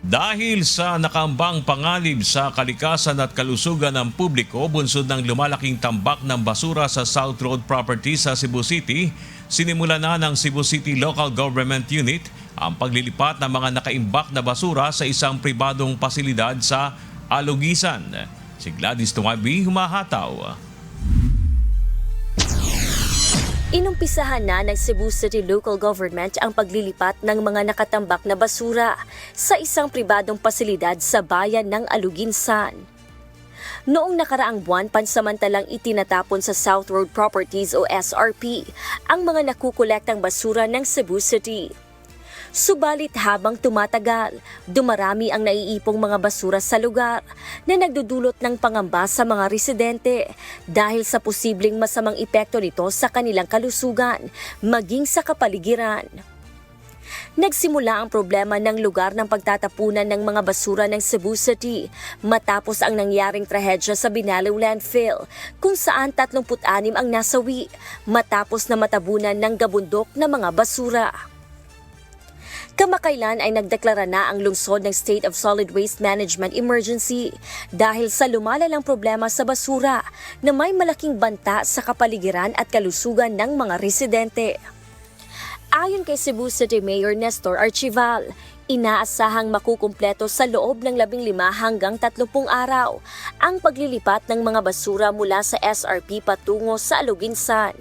Dahil sa nakaambang panganib sa kalikasan at kalusugan ng publiko bunsod ng lumalaking tambak ng basura sa South Road property sa Cebu City, sinimula na ng Cebu City Local Government Unit ang paglilipat ng mga nakaimbak na basura sa isang pribadong pasilidad sa Alugisan. Si Gladys Tumabi humahataw. Inumpisahan na ng Cebu City Local Government ang paglilipat ng mga nakatambak na basura sa isang pribadong pasilidad sa bayan ng Aluginsan. Noong nakaraang buwan, pansamantalang itinatapon sa South Road Properties o SRP ang mga nakukolektang basura ng Cebu City. Subalit habang tumatagal, dumarami ang naiipong mga basura sa lugar na nagdudulot ng pangamba sa mga residente dahil sa posibleng masamang epekto nito sa kanilang kalusugan, maging sa kapaligiran. Nagsimula ang problema ng lugar ng pagtatapunan ng mga basura ng Cebu City matapos ang nangyaring trahedya sa Binaliw Landfill kung saan 36 ang nasawi matapos na matabunan ng gabundok na mga basura. Kamakailan ay nagdeklara na ang lungsod ng State of Solid Waste Management Emergency dahil sa lumalalang problema sa basura na may malaking banta sa kapaligiran at kalusugan ng mga residente. Ayon kay Cebu City Mayor Nestor Archival, inaasahang makukumpleto sa loob ng 15 hanggang 30 araw ang paglilipat ng mga basura mula sa SRP patungo sa Aluginsan.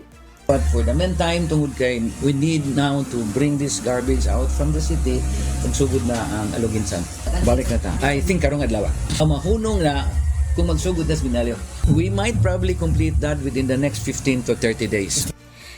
But for the meantime, tungod kay we need now to bring this garbage out from the city kung sugod na ang Aluginsan. Balik na ta. I think karong adlaw. Ang mahunong na kung magsugod na sa Binaliw. We might probably complete that within the next 15 to 30 days.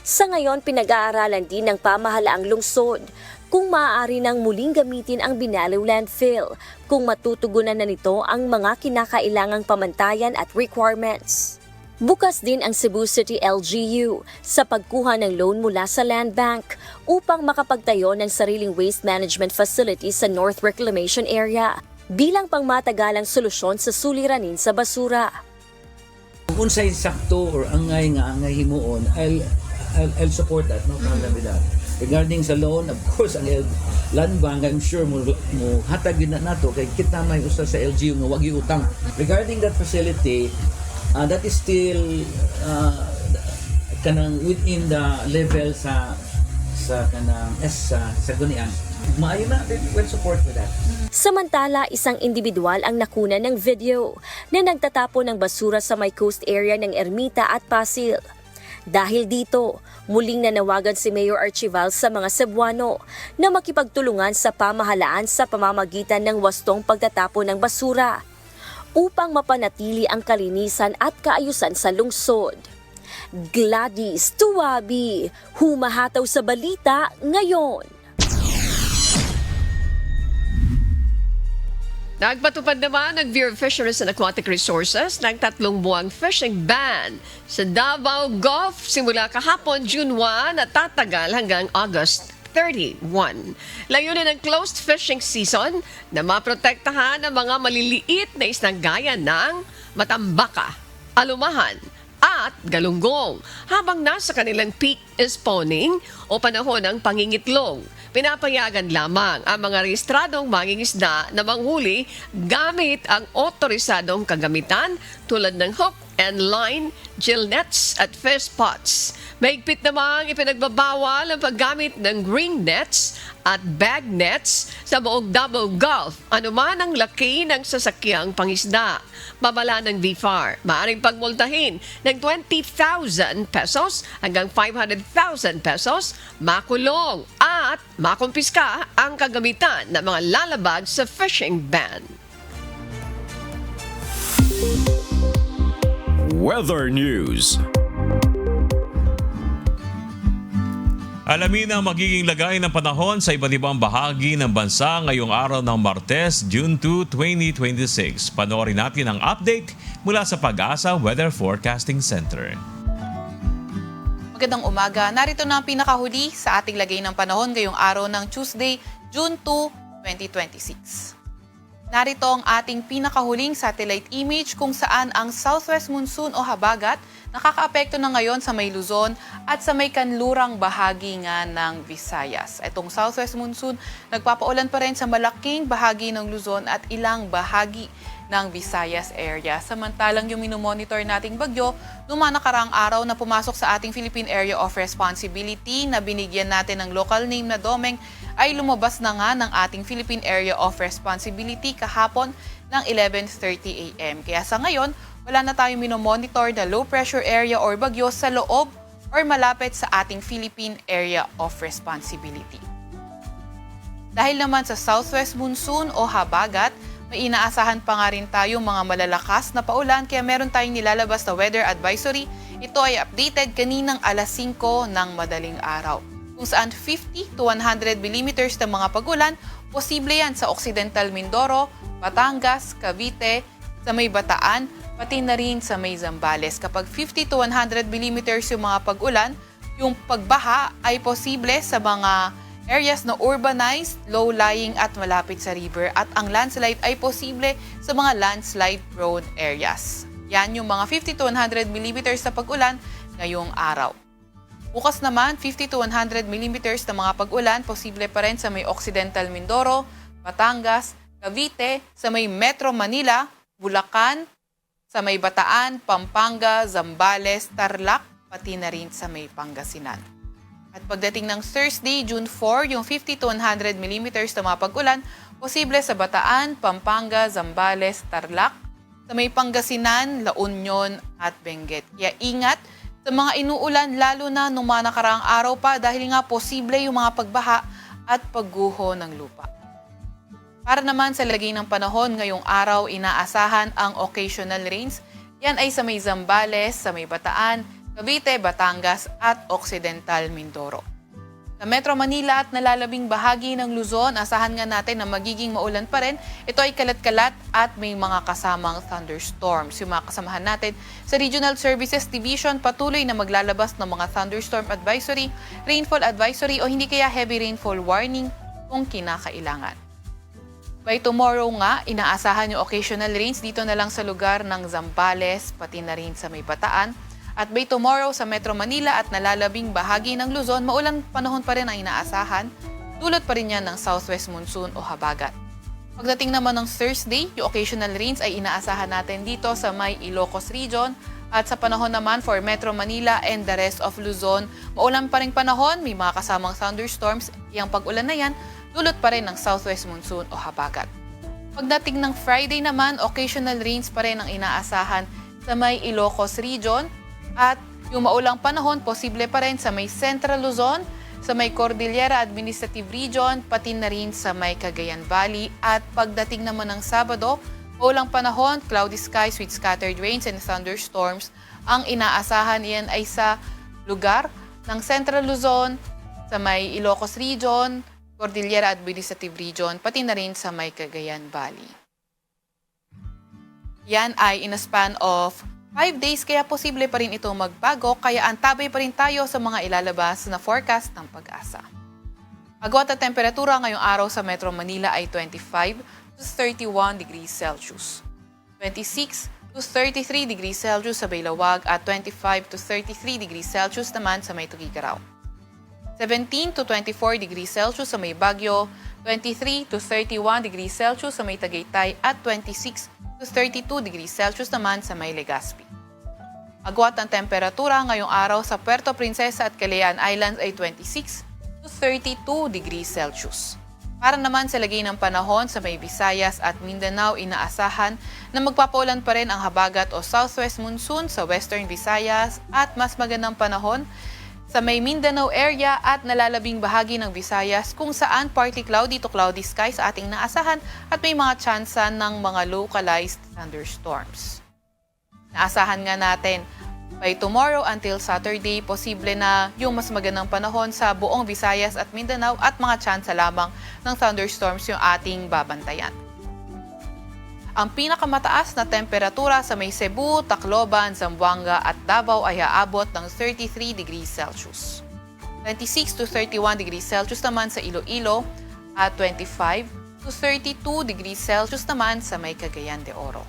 Sa ngayon, pinag-aaralan din ng pamahalaang lungsod kung maaari nang muling gamitin ang Binaliw Landfill kung matutugunan na nito ang mga kinakailangang pamantayan at requirements. Bukas din ang Cebu City LGU sa pagkuha ng loan mula sa Land Bank upang makapagtayo ng sariling waste management facility sa North Reclamation Area bilang pangmatagalang solusyon sa suliranin sa basura. Kung unsay sakto or angay nga angay himuon, I'll support that, no problem with that. Regarding sa loan, of course, ang Land Bank, I'm sure mo hatag yun na nato kay kita may usa sa LGU nga wag utang. Regarding that facility, that is still kanang within the level sa kanang sa gunian. Maayo na, we'll support with that. Samantala, isang individual ang nakuna ng video na nagtatapon ng basura sa may coast area ng Ermita at Pasil. Dahil dito, muling nanawagan si Mayor Archival sa mga Cebuano na makipagtulungan sa pamahalaan sa pamamagitan ng wastong pagtatapon ng basura upang mapanatili ang kalinisan at kaayusan sa lungsod. Gladys Tuwabi, humahataw sa balita ngayon. Nagpatupad naman ng Bureau of Fisheries and Aquatic Resources ng 3 buwang fishing ban sa Davao Gulf simula kahapon June 1 at tatagal hanggang August 31. Layunin ng closed fishing season na maprotektahan ang mga maliliit na isdang gaya ng matambaka, alumahan, at galunggong habang nasa kanilang peak spawning o panahon ng pangingitlog. Pinapayagan lamang ang mga rehistradong mangingisda na manghuli gamit ang otorisadong kagamitan tulad ng hook and line, gill nets at fish pots. Mahigpit namang ipinagbabawal ang paggamit ng ring nets at bag nets sa buong Davao Gulf, anuman ang laki ng sasakyang pangisda. Babala ng BFAR, maaaring pagmultahin ng 20,000 pesos hanggang 500,000 pesos, makulong at makumpiska ang kagamitan ng mga lalabag sa fishing ban. Weather News. Alamin ang magiging lagay ng panahon sa iba't ibang bahagi ng bansa ngayong araw ng Martes, June 2, 2026. Panoorin natin ang update mula sa Pag-asa Weather Forecasting Center. Magandang umaga. Narito na ang pinakahuli sa ating lagay ng panahon ngayong araw ng Tuesday, June 2, 2026. Narito ang ating pinakahuling satellite image kung saan ang southwest monsoon o habagat nakakaapekto na ngayon sa may Luzon at sa may kanlurang bahagi nga ng Visayas. Itong southwest monsoon nagpapaulan pa rin sa malaking bahagi ng Luzon at ilang bahagi ng Visayas area. Samantalang yung minomonitor nating bagyo, noong mga nakaraang araw na pumasok sa ating Philippine Area of Responsibility na binigyan natin ng local name na Domeng, ay lumabas na nga ng ating Philippine Area of Responsibility kahapon ng 11:30 a.m. Kaya sa ngayon, wala na tayong minomonitor na low pressure area or bagyo sa loob or malapit sa ating Philippine Area of Responsibility. Dahil naman sa southwest monsoon o habagat, May inaasahan pa nga rin tayong mga malalakas na paulan kaya meron tayong nilalabas na weather advisory. Ito ay updated kaninang alas 5 ng madaling araw. Kung saan 50 to 100 millimeters ng mga pagulan, posible yan sa Occidental Mindoro, Batangas, Cavite, sa may Bataan, pati na rin sa may Zambales. Kapag 50 to 100 millimeters yung mga pagulan, yung pagbaha ay posible sa mga areas na urbanized, low-lying at malapit sa river at ang landslide ay posible sa mga landslide-prone areas. Yan yung mga 50 to 100 millimeters na pag-ulan ngayong araw. Bukas naman, 50 to 100 millimeters na mga pag-ulan posible pa rin sa may Occidental Mindoro, Batangas, Cavite, sa may Metro Manila, Bulacan, sa may Bataan, Pampanga, Zambales, Tarlac, pati na rin sa may Pangasinan. At pagdating ng Thursday, June 4, yung 50 to 100 millimeters na mga pag-ulan, posible sa Bataan, Pampanga, Zambales, Tarlac, sa may Pangasinan, La Union at Benguet. Kaya ingat sa mga inuulan lalo na nung mga nakaraang araw pa dahil nga posible yung mga pagbaha at pagguho ng lupa. Para naman sa lagay ng panahon ngayong araw, inaasahan ang occasional rains. Yan ay sa may Zambales, sa may Bataan, Cavite, Batangas at Occidental Mindoro. Sa Metro Manila at nalalabing bahagi ng Luzon, asahan nga natin na magiging maulan pa rin. Ito ay kalat-kalat at may mga kasamang thunderstorms. Yung mga kasamahan natin sa Regional Services Division patuloy na maglalabas ng mga thunderstorm advisory, rainfall advisory o hindi kaya heavy rainfall warning kung kinakailangan. By tomorrow nga, inaasahan yung occasional rains dito na lang sa lugar ng Zambales, pati na rin sa may Bataan. At by tomorrow sa Metro Manila at nalalabing bahagi ng Luzon, maulan panahon pa rin ang inaasahan. Dulot pa rin yan ng southwest monsoon o habagat. Pagdating naman ng Thursday, yung occasional rains ay inaasahan natin dito sa may Ilocos region. At sa panahon naman for Metro Manila and the rest of Luzon, maulan pa rin panahon, may mga kasamang thunderstorms. Yung pag-ulan na yan, dulot pa rin ng southwest monsoon o habagat. Pagdating ng Friday naman, occasional rains pa rin ang inaasahan sa may Ilocos region. At yung maulang panahon, posible pa rin sa may Central Luzon, sa may Cordillera Administrative Region, pati na rin sa may Cagayan Valley. At pagdating naman ng Sabado, maulang panahon, cloudy skies with scattered rains and thunderstorms. Ang inaasahan yan ay sa lugar ng Central Luzon, sa may Ilocos Region, Cordillera Administrative Region, pati na rin sa may Cagayan Valley. Yan ay in a span of 5 days kaya posible pa rin itong magbago kaya antabay pa rin tayo sa mga ilalabas na forecast ng Pag-asa. Agwat at temperatura ngayong araw sa Metro Manila ay 25 to 31 degrees Celsius. 26 to 33 degrees Celsius sa Baylawag at 25 to 33 degrees Celsius naman sa may Tugigaraw. 17 to 24 degrees Celsius sa may Baguio, 23 to 31 degrees Celsius sa may Tagaytay at 26 to 32 degrees Celsius naman sa may Legazpi. Agwat ang temperatura ngayong araw sa Puerto Princesa at Calayan Islands ay 26 to 32 degrees Celsius. Para naman sa lagay ng panahon sa may Visayas at Mindanao, inaasahan na magpapaulan pa rin ang habagat o southwest monsoon sa Western Visayas at mas magandang panahon sa may Mindanao area at nalalabing bahagi ng Visayas kung saan partly cloudy to cloudy skies sa ating naasahan at may mga tsansa ng mga localized thunderstorms. Naasahan nga natin, by tomorrow until Saturday, posible na yung mas magandang panahon sa buong Visayas at Mindanao at mga tsansa lamang ng thunderstorms yung ating babantayan. Ang pinakamataas na temperatura sa may Cebu, Tacloban, Zamboanga at Davao ay aabot ng 33 degrees Celsius. 26 to 31 degrees Celsius naman sa Iloilo at 25 to 32 degrees Celsius naman sa may Cagayan de Oro.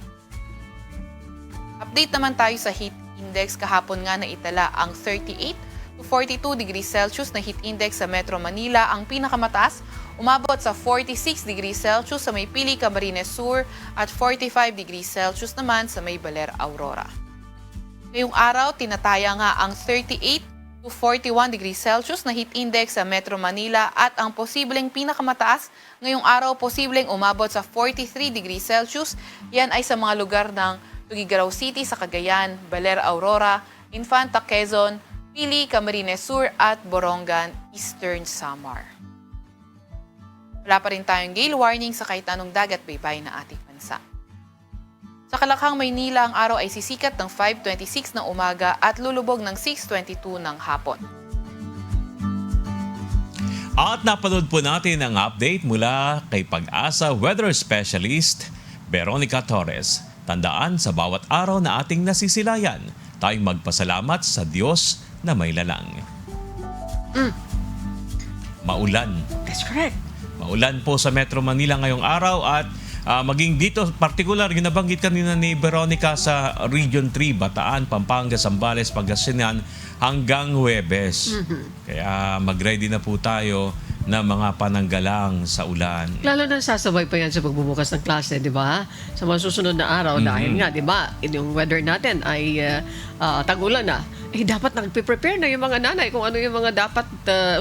Update naman tayo sa heat index. Kahapon nga na itala ang 38 to 42 degrees Celsius na heat index sa Metro Manila. Ang pinakamataas umabot sa 46 degrees Celsius sa may Pili, Camarines Sur at 45 degrees Celsius naman sa may Baler, Aurora. Ngayong araw, tinataya nga ang 38 to 41 degrees Celsius na heat index sa Metro Manila at ang posibleng pinakamataas ngayong araw posibleng umabot sa 43 degrees Celsius. Yan ay sa mga lugar ng Tugigaraw City sa Cagayan, Baler, Aurora, Infanta, Quezon, Pili, Camarines Sur at Borongan, Eastern Samar. Wala pa rin tayong gale warning sa kahit anong dagat baybay na ating panahon. bansa. Sa Kalakhang, Maynila, ang araw ay sisikat ng 5:26 ng umaga at lulubog ng 6:22 ng hapon. At napanood po natin ang update mula kay Pag-asa Weather Specialist Veronica Torres. Tandaan, sa bawat araw na ating nasisilayan, tayong magpasalamat sa Diyos na may lalang. Maulan. That's correct. Maulan po sa Metro Manila ngayong araw at maging dito, particular, yung nabanggit kanina ni Veronica sa Region 3, Bataan, Pampanga, Zambales, Pangasinan, hanggang Huwebes. Kaya mag-ready na po tayo na mga pananggalang sa ulan. Lalo na sasabay pa yan sa pagbubukas ng klase, di ba? Sa mga susunod na araw, dahil nga, di ba, yung weather natin ay tag-ulan na. Dapat nagpe-prepare na yung mga nanay kung ano yung mga dapat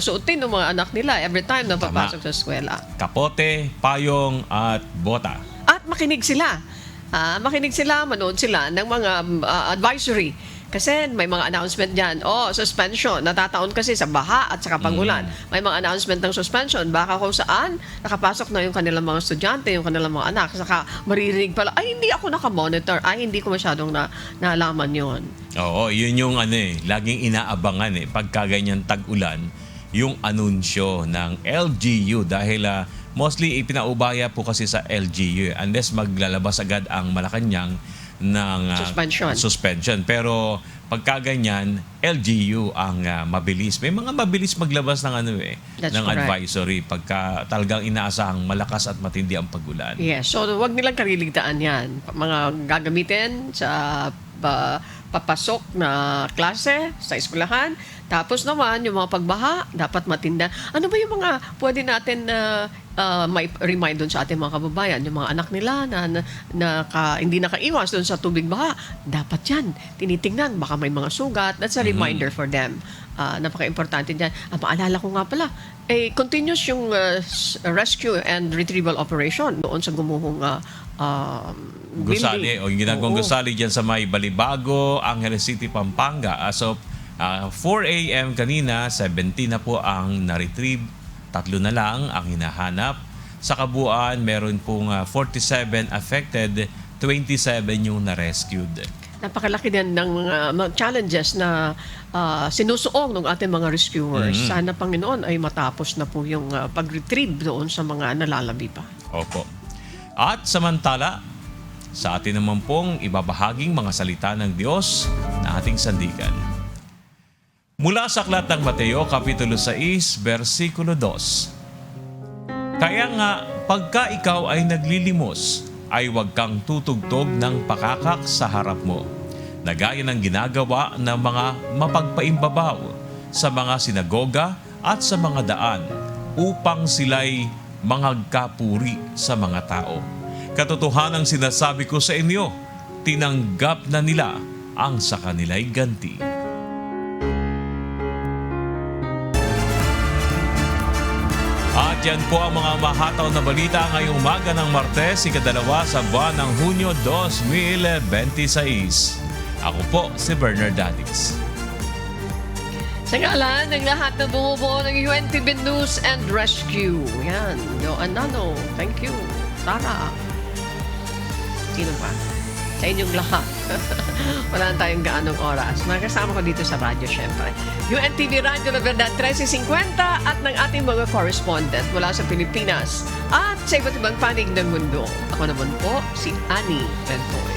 suotin ng mga anak nila every time na papasok sa eskwela. Kapote, payong, at bota. At makinig sila. Manood sila ng mga advisory. Kasi may mga announcement dyan. Suspension. Natataon kasi sa baha at sa pangulan. May mga announcement ng suspension. Baka kung saan nakapasok na yung kanilang mga estudyante, yung kanilang mga anak. Saka maririnig pala, ay hindi ako nakamonitor. Ay hindi ko masyadong naalaman yon. Oo, yun yung laging inaabangan pagka ganyan tag-ulan, yung anunsyo ng LGU dahil mostly ipinaubaya po kasi sa LGU unless maglalabas agad ang Malacanang ng suspension. Pero pagka ganyan, LGU ang mabilis. May mga mabilis maglabas ng ng advisory pagka talagang inaasahang malakas at matindi ang pagulan. Yes, so wag nilang kariligtaan yan. Mga gagamitin sa papasok na klase sa eskwelahan. Tapos naman, yung mga pagbaha, dapat matinda. Ano ba yung mga pwede natin may remind doon sa ating mga kababayan, yung mga anak nila hindi nakaiwas doon sa tubig baha, dapat yan tinitingnan, baka may mga sugat. That's a reminder for them. Napaka-importante dyan. Maalala ko nga pala, continuous yung rescue and retrieval operation doon sa gumuhong gusali, o yung ginagawang gusali dyan sa may Balibago, Angeles City, Pampanga. As of 4 a.m. kanina, 17 na po ang na-retrieve. 3 na lang ang hinahanap. Sa kabuuan, meron pong 47 affected, 27 yung na-rescued. Napakalaki din ng mga challenges na sinusuong ng ating mga rescuers. Sana, Panginoon, ay matapos na po yung pag-retrieve doon sa mga nalalabi pa. Opo. At samantala, sa atin naman pong ibabahaging mga salita ng Diyos na ating sandigan. Mula sa aklat ng Mateo, Kapitulo 6, versikulo 2. Kaya nga, pagka ikaw ay naglilimos, ay huwag kang tutugtog ng pakakak sa harap mo, na gaya ng ginagawa ng mga mapagpaimbabaw sa mga sinagoga at sa mga daan, upang sila'y mangagkapuri sa mga tao. Katotohanang sinasabi ko sa inyo, tinanggap na nila ang sa kanila'y ganti. At yan po ang mga mahataw na balita ngayong umaga ng Martes, ikadalawa sa buwan ng Hunyo 2026. Ako po si Bernard Dadis. Sa ngalan ng lahat na bumubuo ng UNTV News and Rescue. Yan, Anano, thank you. Sara. Sino pa? Sa inyong lahat. Wala tayong gaanong oras. Makasama ko dito sa radyo, syempre. UNTV Radio La Verdad 1350 at ng ating mga correspondent mula sa Pilipinas at sa iba't ibang panig ng mundo. Ako naman po, si Annie Bentoy.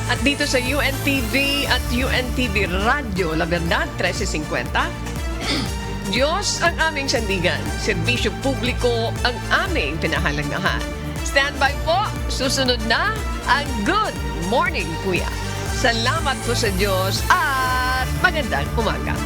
At dito sa UNTV at UNTV Radio La Verdad 1350, Diyos ang aming sandigan, serbisyo publiko ang aming pinahalagahan. Standby po, susunod na ang Good Morning Kuya. Salamat po sa Diyos at magandang umaga.